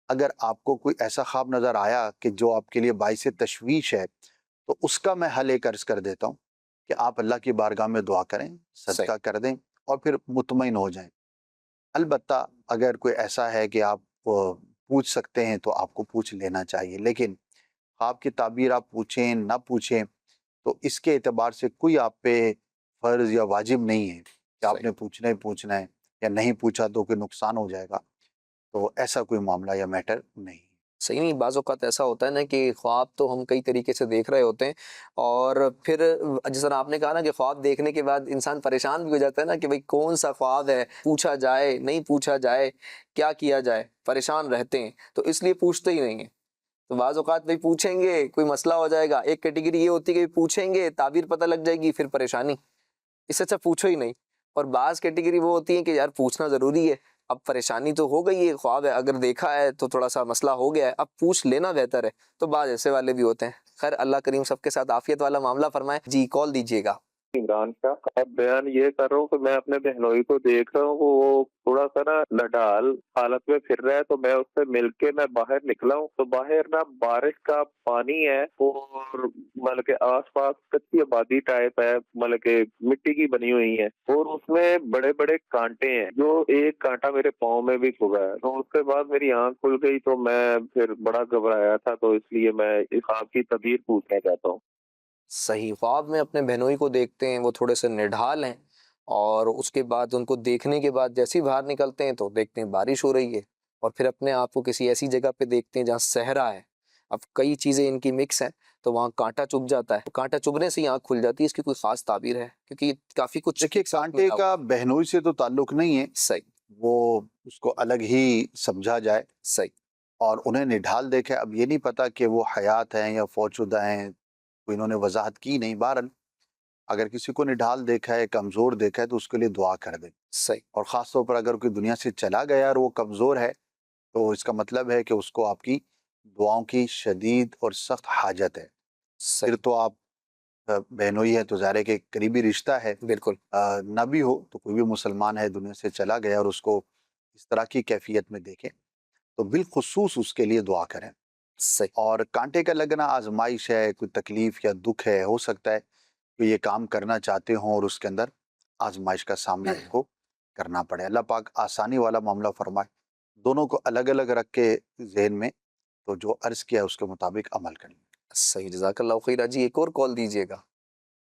اگر آپ کو کوئی ایسا خواب نظر آیا کہ جو آپ کے لیے باعث تشویش ہے، تو اس کا میں حل ایک عرض کر دیتا ہوں کہ آپ اللہ کی بارگاہ میں دعا کریں، صحیح صدقہ کر دیں، اور پھر مطمئن ہو جائیں۔ البتہ اگر کوئی ایسا ہے کہ آپ پوچھ سکتے ہیں تو آپ کو پوچھ لینا چاہیے، لیکن خواب کی تعبیر آپ پوچھیں نہ پوچھیں تو اس کے اعتبار سے کوئی آپ پہ فرض یا واجب نہیں ہے کہ آپ صحیح نے پوچھنا ہی پوچھنا ہے، یا نہیں پوچھا تو کوئی نقصان ہو جائے گا، تو ایسا کوئی معاملہ یا میٹر نہیں ہے۔ صحیح نہیں، بعض اوقات ایسا ہوتا ہے نا کہ خواب تو ہم کئی طریقے سے دیکھ رہے ہوتے ہیں، اور پھر جس طرح آپ نے کہا نا کہ خواب دیکھنے کے بعد انسان پریشان بھی ہو جاتا ہے نا کہ بھئی کون سا خواب ہے، پوچھا جائے نہیں پوچھا جائے، کیا کیا جائے، پریشان رہتے ہیں، تو اس لیے پوچھتے ہی نہیں ہیں۔ تو بعض اوقات بھئی پوچھیں گے کوئی مسئلہ ہو جائے گا، ایک کیٹیگری یہ ہوتی ہے کہ پوچھیں گے تعبیر پتہ لگ جائے گی پھر پریشانی، اس سے اچھا پوچھو ہی نہیں۔ اور بعض کیٹیگری وہ ہوتی ہے کہ یار پوچھنا ضروری ہے، اب پریشانی تو ہو گئی ہے، خواب ہے اگر دیکھا ہے تو تھوڑا سا مسئلہ ہو گیا ہے، اب پوچھ لینا بہتر ہے، تو بعض ایسے والے بھی ہوتے ہیں۔ خیر اللہ کریم سب کے ساتھ عافیت والا معاملہ فرمائے۔ جی کال دیجیے گا۔ عمران شاہ، اب بیان یہ کر رہا ہوں کہ میں اپنے بہنوئی کو دیکھ رہا ہوں کہ وہ تھوڑا سا نا نڈال حالت میں پھر رہا ہے، تو میں اس سے مل کے میں باہر نکلا ہوں، تو باہر نا بارش کا پانی ہے، اور مطلب کہ آس پاس کچی آبادی ٹائپ ہے، مطلب کہ مٹی کی بنی ہوئی ہے، اور اس میں بڑے بڑے کانٹے ہیں، جو ایک کانٹا میرے پاؤں میں بھی چبھا ہے۔ تو اس کے بعد میری آنکھ کھل گئی، تو میں پھر بڑا گھبرایا تھا، تو اس لیے میں اس خواب کی تعبیر پوچھنا چاہتا ہوں۔ صحیح، خواب میں اپنے بہنوئی کو دیکھتے ہیں، وہ تھوڑے سے نڈھال ہیں، اور اس کے بعد ان کو دیکھنے کے بعد جیسے ہی باہر نکلتے ہیں تو دیکھتے ہیں بارش ہو رہی ہے، اور پھر اپنے آپ کو کسی ایسی جگہ پہ دیکھتے ہیں جہاں صحرا ہے، اب کئی چیزیں ان کی مکس ہیں تو وہاں کانٹا چبھ جاتا ہے، کانٹا چبھنے سے ہی آنکھ کھل جاتی ہے۔ اس کی کوئی خاص تعبیر ہے کیونکہ کافی کچھ دیکھیے ایک ساتھ کانٹے ملا ہوا کا بہنوئی سے تو تعلق نہیں ہے، ہے۔ صحیح وہ اس کو الگ ہی سمجھا جائے، صحیح اور انہیں نڈھال دیکھا ہے۔ اب یہ نہیں پتا کہ وہ حیات ہیں یا فوت شدہ ہیں، کوئی انہوں نے وضاحت کی نہیں۔ بہرحال اگر کسی کو نڈھال دیکھا ہے، کمزور دیکھا ہے، تو اس کے لیے دعا کر دیں، صحیح اور خاص طور پر اگر کوئی دنیا سے چلا گیا اور وہ کمزور ہے، تو اس کا مطلب ہے کہ اس کو آپ کی دعاؤں کی شدید اور سخت حاجت ہے۔ پھر صحیح تو آپ بہنوئی ہے تو ظاہر ہے کہ قریبی رشتہ ہے، بالکل نہ بھی ہو تو کوئی بھی مسلمان ہے دنیا سے چلا گیا اور اس کو اس طرح کی کیفیت میں دیکھیں تو بالخصوص اس کے لیے دعا کریں۔ صحیح اور کانٹے کا لگنا آزمائش ہے، کوئی تکلیف یا دکھ ہے، ہو سکتا ہے کہ یہ کام کرنا چاہتے ہوں اور اس کے اندر آزمائش کا سامنا ان کو کرنا پڑے۔ اللہ پاک آسانی والا معاملہ فرمائے، دونوں کو الگ الگ رکھ کے ذہن میں، تو جو عرض کیا ہے اس کے مطابق عمل کریں۔ صحیح، جزاک اللہ خیر۔ جی ایک اور کال دیجیے گا۔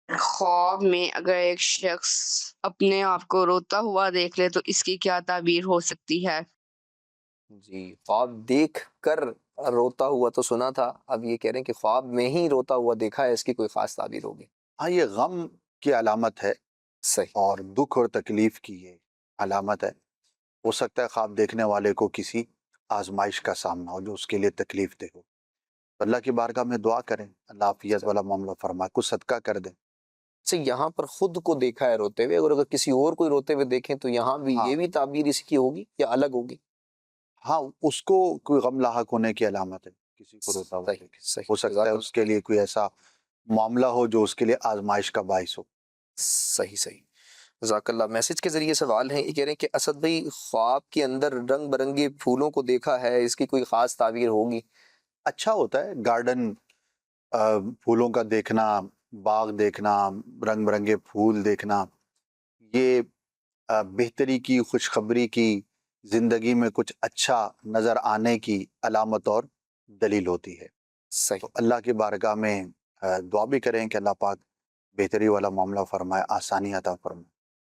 خواب میں اگر ایک شخص اپنے آپ کو روتا ہوا دیکھ لے تو اس کی کیا تعبیر ہو سکتی ہے؟ جی خواب دیکھ کر روتا ہوا تو سنا تھا، اب یہ کہہ رہے ہیں کہ خواب میں ہی روتا ہوا دیکھا ہے، اس کی کوئی خاص تعبیر ہوگی؟ ہاں، یہ غم کی علامت ہے، صحیح اور دکھ اور تکلیف کی یہ علامت ہے۔ ہو سکتا ہے خواب دیکھنے والے کو کسی آزمائش کا سامنا ہو جو اس کے لیے تکلیف دہ ہو، تو اللہ کی بارگاہ میں دعا کریں، اللہ عافیت والا معاملہ فرمائے، کچھ صدقہ کر دیں۔ اچھا، یہاں پر خود کو دیکھا ہے روتے ہوئے، اگر کسی اور کوئی روتے ہوئے دیکھیں تو یہاں بھی ہاں یہ بھی تعبیر اس کی ہوگی یا الگ ہوگی؟ ہاں، اس کو کوئی غم لاحق ہونے کی علامت ہے، کسی کو روتا ہوا صحیح دیکھیں، صحیح، ہو سکتا جزاک ہے اللہ اس کے لیے کوئی ایسا معاملہ ہو جو اس کے لیے آزمائش کا باعث ہو۔ صحیح صحیح، جزاک اللہ۔ میسج کے ذریعے سوال ہے، یہ کہہ رہے ہیں کہ اسد بھائی خواب کے اندر رنگ برنگے پھولوں کو دیکھا ہے، اس کی کوئی خاص تعبیر ہوگی؟ اچھا ہوتا ہے گارڈن، پھولوں کا دیکھنا، باغ دیکھنا، رنگ برنگے پھول دیکھنا، یہ بہتری کی، خوشخبری کی، زندگی میں کچھ اچھا نظر آنے کی علامت اور دلیل ہوتی ہے۔ صحیح تو اللہ کی بارگاہ میں دعا بھی کریں کہ اللہ پاک بہتری والا معاملہ فرمائے، آسانی عطا فرمائے۔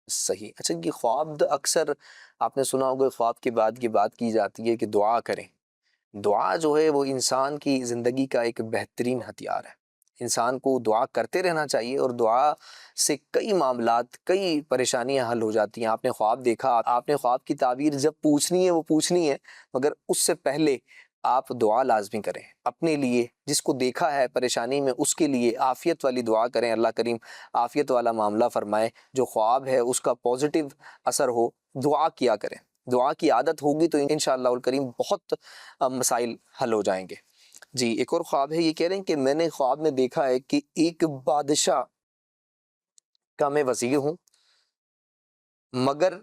صحیح۔ اچھا، یہ خواب اکثر آپ نے سنا ہوگا خواب کے بعد کی بات کی جاتی ہے کہ دعا کریں۔ دعا جو ہے وہ انسان کی زندگی کا ایک بہترین ہتھیار ہے، انسان کو دعا کرتے رہنا چاہیے، اور دعا سے کئی معاملات، کئی پریشانیاں حل ہو جاتی ہیں۔ آپ نے خواب دیکھا، آپ نے خواب کی تعبیر جب پوچھنی ہے وہ پوچھنی ہے، مگر اس سے پہلے آپ دعا لازمی کریں اپنے لیے، جس کو دیکھا ہے پریشانی میں اس کے لیے عافیت والی دعا کریں، اللہ کریم عافیت والا معاملہ فرمائے، جو خواب ہے اس کا پازیٹیو اثر ہو، دعا کیا کریں۔ دعا کی عادت ہوگی تو انشاءاللہ الکریم بہت مسائل حل ہو جائیں گے۔ جی ایک اور خواب ہے، یہ کہہ رہے ہیں کہ میں نے خواب میں دیکھا ہے کہ ایک بادشاہ کا میں وزیر ہوں، مگر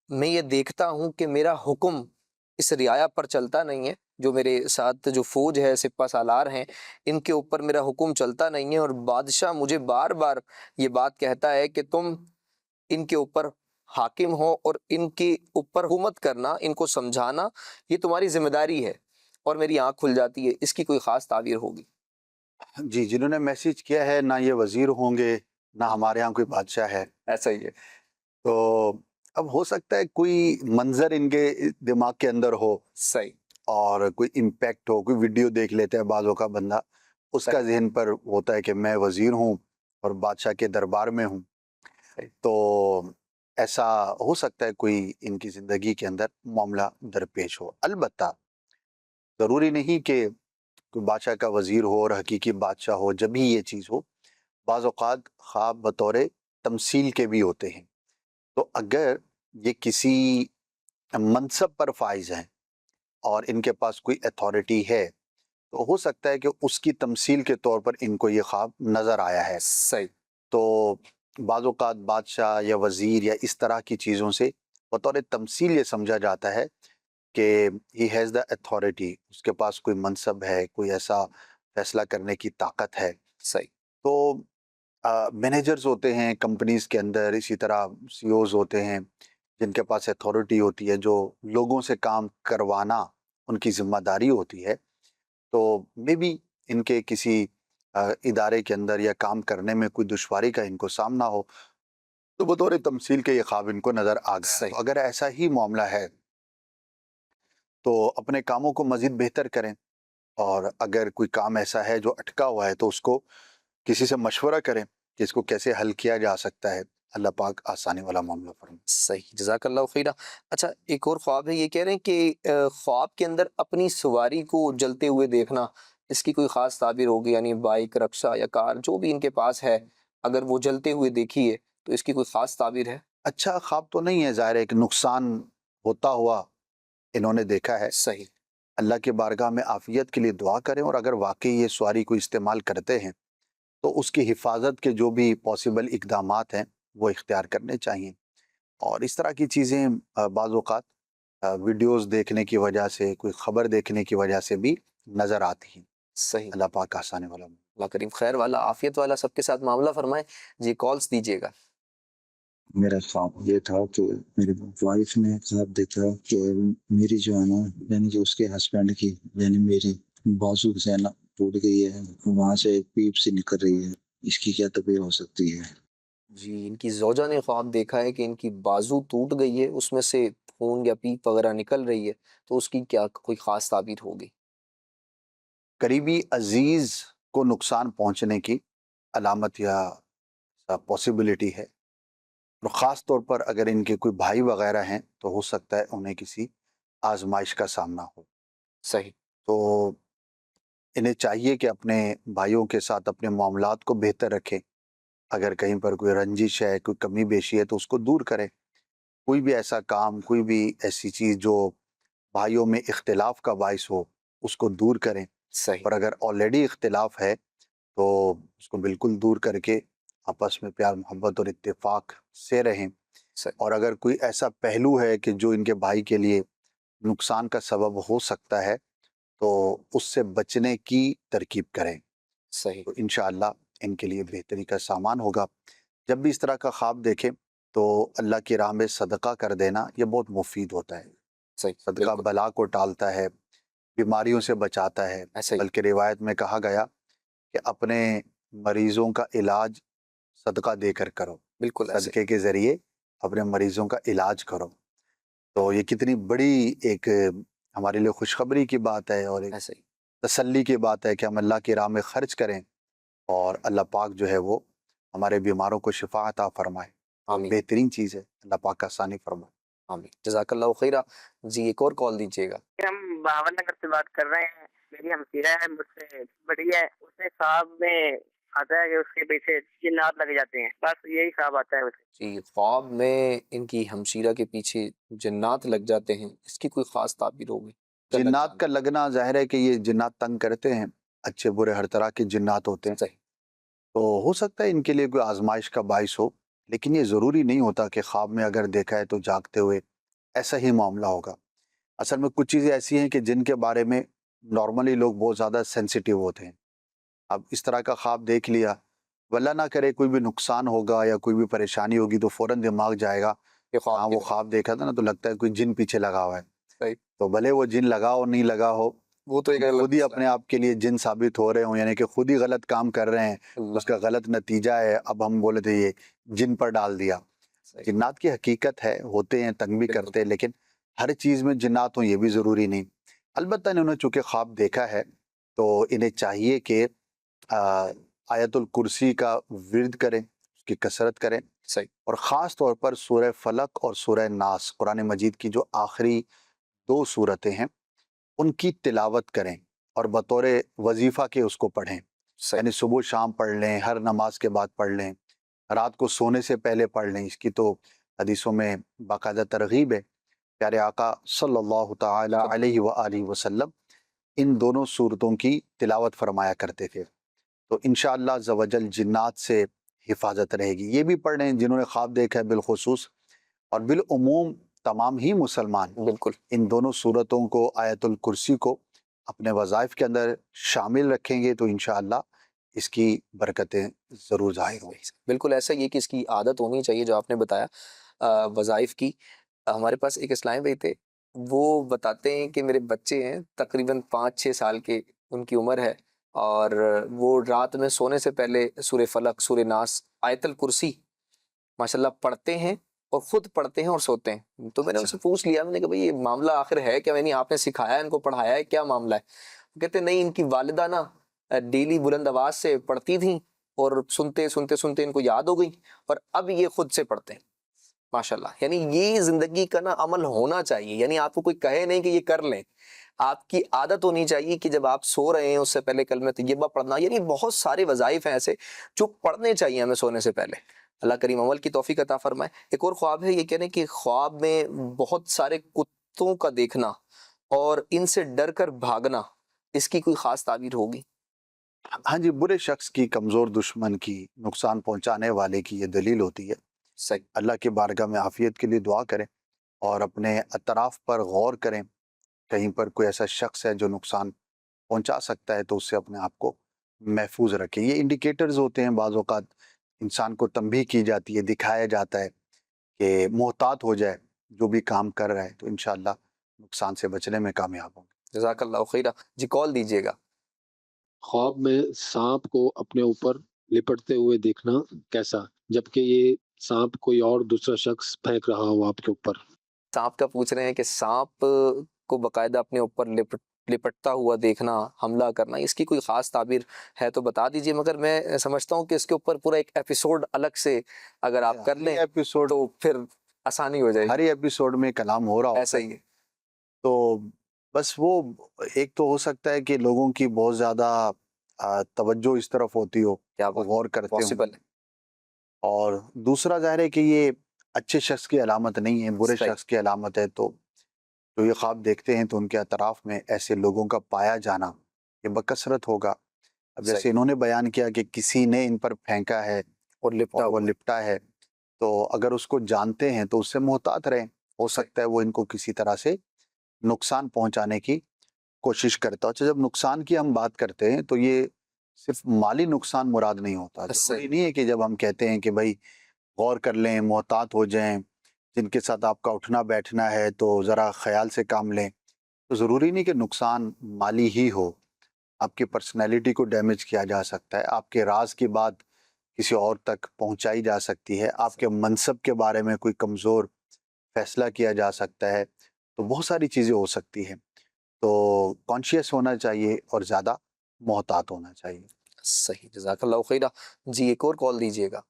میں یہ دیکھتا ہوں کہ میرا حکم اس رعایا پر چلتا نہیں ہے، جو میرے ساتھ جو فوج ہے، سپہ سالار ہیں، ان کے اوپر میرا حکم چلتا نہیں ہے، اور بادشاہ مجھے بار بار یہ بات کہتا ہے کہ تم ان کے اوپر حاکم ہو، اور ان کے اوپر حکومت کرنا، ان کو سمجھانا، یہ تمہاری ذمہ داری ہے، اور میری آنکھ کھل جاتی ہے۔ اس کی کوئی خاص تعبیر ہوگی؟ جی، جنہوں نے میسج کیا ہے نہ یہ وزیر ہوں گے نہ ہمارے ہاں کوئی بادشاہ ہے، ایسا ہی ہے. تو اب ہو سکتا ہے کوئی منظر ان کے دماغ کے اندر ہو صحیح. اور کوئی امپیکٹ ہو، کوئی ویڈیو دیکھ لیتے ہیں بعضوں کا بندہ، اس کا صحیح. ذہن پر ہوتا ہے کہ میں وزیر ہوں اور بادشاہ کے دربار میں ہوں، صحیح. تو ایسا ہو سکتا ہے کوئی ان کی زندگی کے اندر معاملہ درپیش ہو. البتہ ضروری نہیں کہ کوئی بادشاہ کا وزیر ہو اور حقیقی بادشاہ ہو جب ہی یہ چیز ہو. بعض اوقات خواب بطور تمثیل کے بھی ہوتے ہیں. تو اگر یہ کسی منصب پر فائز ہیں اور ان کے پاس کوئی اتھارٹی ہے تو ہو سکتا ہے کہ اس کی تمثیل کے طور پر ان کو یہ خواب نظر آیا ہے. صحیح. تو بعض اوقات بادشاہ یا وزیر یا اس طرح کی چیزوں سے بطور تمثیل یہ سمجھا جاتا ہے کہ ہی ہیز دا اتھارٹی، اس کے پاس کوئی منصب ہے، کوئی ایسا فیصلہ کرنے کی طاقت ہے. صحیح. تو مینیجرز ہوتے ہیں کمپنیز کے اندر، اسی طرح سی اوز ہوتے ہیں جن کے پاس اتھارٹی ہوتی ہے، جو لوگوں سے کام کروانا ان کی ذمہ داری ہوتی ہے. تو مے بی ان کے کسی ادارے کے اندر یا کام کرنے میں کوئی دشواری کا ان کو سامنا ہو تو بطور تمثیل کے یہ خواب ان کو نظر آ گیا. صحیح. تو اگر ایسا ہی معاملہ ہے تو اپنے کاموں کو مزید بہتر کریں، اور اگر کوئی کام ایسا ہے جو اٹکا ہوا ہے تو اس کو کسی سے مشورہ کریں کہ اس کو کیسے حل کیا جا سکتا ہے. اللہ پاک آسانی والا معاملہ فرمائے. صحیح. جزاک اللہ خیرہ. اچھا، ایک اور خواب ہے، یہ کہہ رہے ہیں کہ خواب کے اندر اپنی سواری کو جلتے ہوئے دیکھنا، اس کی کوئی خاص تعبیر ہوگی؟ یعنی بائک، رکشہ یا کار جو بھی ان کے پاس ہے، اگر وہ جلتے ہوئے دیکھیے تو اس کی کوئی خاص تعبیر ہے؟ اچھا خواب تو نہیں ہے، ظاہر ہے ایک نقصان ہوتا ہوا انہوں نے دیکھا ہے. صحیح. اللہ کے بارگاہ میں عافیت کے لیے دعا کریں، اور اگر واقعی یہ سواری کو استعمال کرتے ہیں تو اس کی حفاظت کے جو بھی پاسبل اقدامات ہیں وہ اختیار کرنے چاہیے. اور اس طرح کی چیزیں بعض اوقات ویڈیوز دیکھنے کی وجہ سے، کوئی خبر دیکھنے کی وجہ سے بھی نظر آتی ہیں. صحیح. اللہ پاک آسانے والا. اللہ کریم خیر والا، عافیت والا سب کے ساتھ معاملہ فرمائے. جی، کالز دیجیے گا. میرا خواب یہ تھا کہ میری وائف نے خواب دیکھا کہ میری جو ہے نا، یعنی کہ اس کے ہسبینڈ کی، یعنی میری بازو سے ہے نا ٹوٹ گئی ہے، وہاں سے ایک پیپ سی نکل رہی ہے. اس کی کیا طبیعت ہو سکتی ہے؟ جی، ان کی زوجہ نے خواب دیکھا ہے کہ ان کی بازو ٹوٹ گئی ہے، اس میں سے خون یا پیپ وغیرہ نکل رہی ہے، تو اس کی کیا کوئی خاص تعبیر ہوگی؟ قریبی عزیز کو نقصان پہنچنے کی علامت یا پاسبلٹی ہے، اور خاص طور پر اگر ان کے کوئی بھائی وغیرہ ہیں تو ہو سکتا ہے انہیں کسی آزمائش کا سامنا ہو. صحیح. تو انہیں چاہیے کہ اپنے بھائیوں کے ساتھ اپنے معاملات کو بہتر رکھیں. اگر کہیں پر کوئی رنجش ہے، کوئی کمی بیشی ہے تو اس کو دور کریں. کوئی بھی ایسا کام، کوئی بھی ایسی چیز جو بھائیوں میں اختلاف کا باعث ہو اس کو دور کریں. صحیح. اور اگر آلریڈی اختلاف ہے تو اس کو بالکل دور کر کے آپس میں پیار محبت اور اتفاق سے رہیں. صحیح. اور اگر کوئی ایسا پہلو ہے کہ جو ان کے بھائی کے لیے نقصان کا سبب ہو سکتا ہے تو اس سے بچنے کی ترکیب کریں. صحیح. تو انشاءاللہ ان کے لیے بہتری کا سامان ہوگا. جب بھی اس طرح کا خواب دیکھیں تو اللہ کی راہ میں صدقہ کر دینا یہ بہت مفید ہوتا ہے. صحیح. صدقہ بالکل. بلا کو ٹالتا ہے، بیماریوں سے بچاتا ہے. ایسا ہی. بلکہ روایت میں کہا گیا کہ اپنے مریضوں کا علاج صدقہ دے کر کرو، بالکل ایسے. صدقے کے ذریعے اپنے مریضوں کا علاج کرو. تو یہ کتنی بڑی ایک ہمارے لیے خوشخبری کی بات ہے اور ایک ایسا ہی. تسلی کی بات ہے کہ ہم اللہ کی راہ میں خرچ کریں اور اللہ پاک جو ہے وہ ہمارے بیماروں کو شفا عطا فرمائے. آمین. بہترین چیز ہے، اللہ پاک آسانی فرمائے. آمین. جزاک اللہ خیرہ. جی، ایک اور کال دیجیے گا. ہم باور نگر سے بات کر رہے ہیں. میری ہمسیرہ ہے، مجھ سے بڑی ہے. اس نے خواب میں آتا ہے کہ اس کے پیچھے جنات لگ جاتے ہیں، بس یہی خواب آتا ہے اسے. جی، خواب میں ان کی ہمشیرہ کے پیچھے جنات لگ جاتے ہیں، اس کی کوئی خاص تعبیر ہوگی؟ جنات کا لگنا ظاہر ہے کہ یہ جنات تنگ کرتے ہیں، اچھے برے ہر طرح کے جنات ہوتے ہیں. صحیح. تو ہو سکتا ہے ان کے لیے کوئی آزمائش کا باعث ہو، لیکن یہ ضروری نہیں ہوتا کہ خواب میں اگر دیکھا ہے تو جاگتے ہوئے ایسا ہی معاملہ ہوگا. اصل میں کچھ چیزیں ایسی ہیں کہ جن کے بارے میں نارملی لوگ بہت زیادہ سینسیٹیو ہوتے ہیں. اب اس طرح کا خواب دیکھ لیا، واللہ نہ کرے کوئی بھی نقصان ہوگا یا کوئی بھی پریشانی ہوگی تو فوراً دماغ جائے گا کہ ہاں وہ خواب خواب دیکھا تھا نا، تو لگتا ہے کوئی جن پیچھے لگا ہوا ہے. صحیح. تو بھلے وہ جن لگا ہو نہیں لگا ہو، وہ تو ایک الگ خود ہی مسئلہ اپنے آپ کے لیے جن ثابت ہو رہے ہوں، یعنی کہ خود ہی غلط کام کر رہے ہیں، اللہ اس کا غلط نتیجہ ہے، اب ہم بولے تھے یہ جن پر ڈال دیا۔ صحیح، جنات کی حقیقت ہے، ہوتے ہیں، تنگ بھی بالکل کرتے ہیں، لیکن ہر چیز میں جنات ہوں یہ بھی ضروری نہیں۔ البتہ انہوں نے چونکہ خواب دیکھا ہے تو انہیں چاہیے کہ آیت الکرسی کا ورد کریں، اس کی کثرت کریں، صحیح، اور خاص طور پر سورہ فلق اور سورہ ناس، قرآن مجید کی جو آخری 2 سورتیں ہیں ان کی تلاوت کریں اور بطور وظیفہ کے اس کو پڑھیں، صحیح، یعنی صبح شام پڑھ لیں، ہر نماز کے بعد پڑھ لیں، رات کو سونے سے پہلے پڑھ لیں، اس کی تو حدیثوں میں باقاعدہ ترغیب ہے۔ پیارے آقا صلی اللہ تعالی علیہ وآلہ وسلم ان دونوں سورتوں کی تلاوت فرمایا کرتے تھے، تو انشاءاللہ عز و جل جنات سے حفاظت رہے گی۔ یہ بھی پڑھ لیں جنہوں نے خواب دیکھا ہے بالخصوص، اور بالعموم تمام ہی مسلمان بالکل، ان دونوں صورتوں کو، آیت الکرسی کو اپنے وظائف کے اندر شامل رکھیں گے تو انشاءاللہ اس کی برکتیں ضرور ظاہر ہوں گی۔ بالکل ایسا ہی ہے کہ اس کی عادت ہونی چاہیے جو آپ نے بتایا وظائف کی۔ ہمارے پاس ایک اسلام بھائی تھے، وہ بتاتے ہیں کہ میرے بچے ہیں تقریباً 5-6 سال کے ان کی عمر ہے، اور وہ رات میں سونے سے پہلے سورہ فلق، سورہ ناس، آیت الکرسی ماشاءاللہ پڑھتے ہیں، اور خود پڑھتے ہیں اور سوتے ہیں۔ تو میں نے ان سے پوچھ لیا، میں نے کہا بھئی یہ معاملہ آخر ہے کیا؟ یعنی آپ نے سکھایا، ان کو پڑھایا ہے، کیا معاملہ ہے؟ وہ کہتے ہیں نہیں، ان کی والدہ نا ڈیلی بلند آواز سے پڑھتی تھیں، اور سنتے سنتے سنتے ان کو یاد ہو گئی، اور اب یہ خود سے پڑھتے ہیں ماشاءاللہ۔ یعنی یہ زندگی کا نا عمل ہونا چاہیے، یعنی آپ کو کوئی کہے نہیں کہ یہ کر لیں، آپ کی عادت ہونی چاہیے کہ جب آپ سو رہے ہیں اس سے پہلے کلمہ طیبہ پڑھنا۔ یعنی بہت سارے وظائف ہیں ایسے جو پڑھنے چاہیے ہمیں سونے سے پہلے۔ اللہ کریم عمل کی توفیق عطا فرمائے۔ ایک اور خواب ہے، یہ کہنے کہ خواب میں بہت سارے کتوں کا دیکھنا اور ان سے ڈر کر بھاگنا، اس کی کوئی خاص تعبیر ہوگی؟ ہاں جی، برے شخص کی، کمزور دشمن کی، نقصان پہنچانے والے کی یہ دلیل ہوتی ہے۔ صحیح، اللہ کی بارگاہ میں عافیت کے لیے دعا کریں اور اپنے اطراف پر غور کریں، کہیں پر کوئی ایسا شخص ہے جو نقصان پہنچا سکتا ہے تو اس سے اپنے آپ کو محفوظ رکھیں۔ یہ انڈیکیٹرز ہوتے ہیں، بعض اوقات انسان کو تنبیہ کی جاتی ہے، دکھایا جاتا ہے کہ محتاط ہو جائے جو بھی کام کر رہا ہے، تو انشاءاللہ نقصان سے بچنے میں کامیاب ہوں گے۔ جزاک اللہ خیرہ۔ جی کال دیجیے گا۔ خواب میں سانپ کو اپنے اوپر لپٹتے ہوئے دیکھنا کیسا، جبکہ یہ سانپ کوئی اور دوسرا شخص پھینک رہا ہو آپ کے اوپر؟ سانپ کا پوچھ رہے ہیں کہ سانپ کو باقاعدہ اپنے اوپر لپٹتا ہوا دیکھنا، حملہ کرنا، اس کی کوئی خاص تعبیر ہے تو بتا دیجئے، مگر میں سمجھتا ہوں کہ اس کے اوپر پورا ایک ایپیسوڈ الگ سے اگر آپ کر لیں ایپیسوڈ، تو پھر آسانی ہو جائے ہر گی۔ ایپیسوڈ میں کلام ہو رہا ہوتا ایسا ہی ہے، تو بس وہ ایک تو ہو سکتا ہے کہ لوگوں کی بہت زیادہ توجہ اس طرف ہوتی ہو، کیا وہ غور کرتے ہوں، پاسبل ہے؟ اور دوسرا ظاہر ہے کہ یہ اچھے شخص کی علامت نہیں ہے، برے صحیح، شخص کی علامت ہے۔ تو جو یہ خواب دیکھتے ہیں تو ان کے اطراف میں ایسے لوگوں کا پایا جانا یہ بکثرت ہوگا۔ اب جیسے صحیح، انہوں نے بیان کیا کہ کسی نے ان پر پھینکا ہے اور لپٹا اور وہ ہوا، لپٹا ہے، تو اگر اس کو جانتے ہیں تو اس سے محتاط رہیں، ہو سکتا ہے وہ ان کو کسی طرح سے نقصان پہنچانے کی کوشش کرتا ہو۔ اچھا، جب نقصان کی ہم بات کرتے ہیں تو یہ صرف مالی نقصان مراد نہیں ہوتا، ضروری نہیں ہے کہ جب ہم کہتے ہیں کہ بھائی غور کر لیں، محتاط ہو جائیں، جن کے ساتھ آپ کا اٹھنا بیٹھنا ہے تو ذرا خیال سے کام لیں، تو ضروری نہیں کہ نقصان مالی ہی ہو، آپ کی پرسنالٹی کو ڈیمیج کیا جا سکتا ہے، آپ کے راز کی بات کسی اور تک پہنچائی جا سکتی ہے، آپ کے منصب کے بارے میں کوئی کمزور فیصلہ کیا جا سکتا ہے، تو بہت ساری چیزیں ہو سکتی ہیں۔ تو کانشیس ہونا چاہیے اور زیادہ محتاط ہونا چاہیے۔ صحیح، جزاک اللہ خیرہ۔ جی ایک اور کال دیجیے گا۔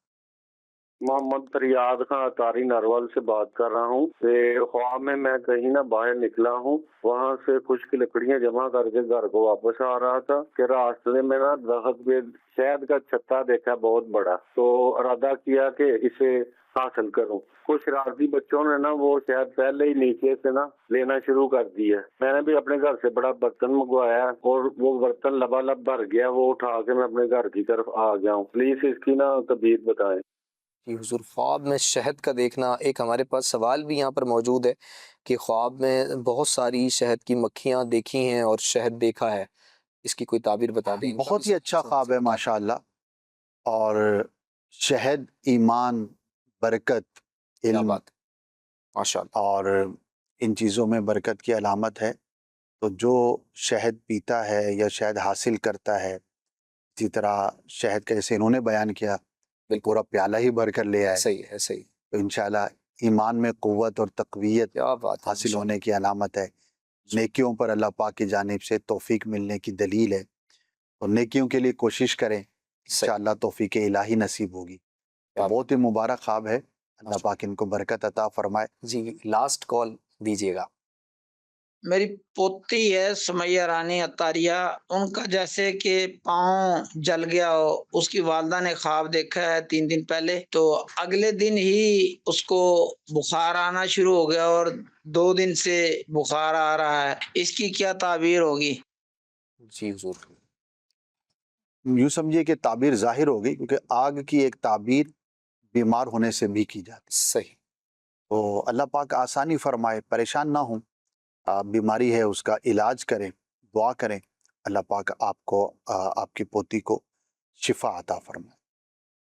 محمد فریاد خان اطاری نروال سے بات کر رہا ہوں کہ خواب میں کہیں نہ باہر نکلا ہوں، وہاں سے خشک لکڑیاں جمع کر کے گھر کو واپس آ رہا تھا کہ راستے میں نا درخت پہ شہد کا چھتا دیکھا بہت بڑا، تو ارادہ کیا کہ اسے حاصل کروں۔ کچھ شرارتی بچوں نے نا وہ شہد پہلے ہی نیچے سے نا لینا شروع کر دیا۔ میں نے بھی اپنے گھر سے بڑا برتن منگوایا اور وہ برتن لبالب بھر گیا، وہ اٹھا کے میں اپنے گھر کی طرف آ گیا ہوں۔ پلیز اس کی نا تبیت بتائیں۔ کہ حضور خواب میں شہد کا دیکھنا، ایک ہمارے پاس سوال بھی یہاں پر موجود ہے کہ خواب میں بہت ساری شہد کی مکھیاں دیکھی ہیں اور شہد دیکھا ہے، اس کی کوئی تعبیر بتا دیں۔ بہت ہی اچھا خواب ہے ماشاءاللہ، اور شہد ایمان، برکت، کیا علم بات، ماشاء اللہ، اور ان چیزوں میں برکت کی علامت ہے۔ تو جو شہد پیتا ہے یا شہد حاصل کرتا ہے، اسی طرح شہد کا جیسے انہوں نے بیان کیا پورا پیالہ ہی بھر کر لے آئے، صحیح ہے، صحیح، تو انشاءاللہ ایمان میں قوت اور تقویت کیا بات ہے، حاصل ہونے کی علامت ہے، نیکیوں پر اللہ پاک کی جانب سے توفیق ملنے کی دلیل ہے، اور نیکیوں کے لیے کوشش کریں، انشاءاللہ توفیق الہی نصیب ہوگی۔ تو بہت ہی مبارک خواب ہے، اللہ پاک ان کو برکت عطا فرمائے۔ جی لاسٹ کال دیجیے گا۔ میری پوتی ہے سمیہ رانی عطاریہ، ان کا جیسے کہ پاؤں جل گیا ہو، اس کی والدہ نے خواب دیکھا ہے 3 دن پہلے، تو اگلے دن ہی اس کو بخار آنا شروع ہو گیا اور 2 دن سے بخار آ رہا ہے، اس کی کیا تعبیر ہوگی؟ جی حضور، یوں سمجھیے کہ تعبیر ظاہر ہوگی، کیونکہ آگ کی ایک تعبیر بیمار ہونے سے بھی کی جاتی ہے، صحیح، تو اللہ پاک آسانی فرمائے، پریشان نہ ہوں، بیماری ہے اس کا علاج کریں، دعا کریں، اللہ پاک آپ کو آپ کی پوتی کو شفا عطا فرمائے۔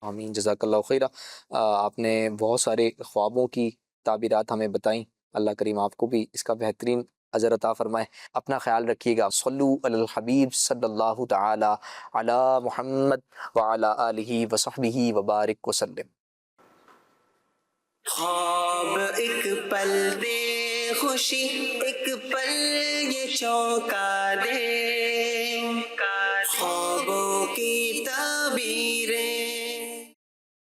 آمین، جزاک اللہ خیرہ۔ آپ نے بہت سارے خوابوں کی تعبیرات ہمیں بتائیں، اللہ کریم آپ کو بھی اس کا بہترین اجر عطا فرمائے۔ اپنا خیال رکھیے گا۔ صلو علی الحبیب صلی اللہ تعالی علی محمد وعلی آلہ وصحبہ وبارک وسلم۔ خواب ایک پل دے خوشی، ایک پل یہ چونکا دے،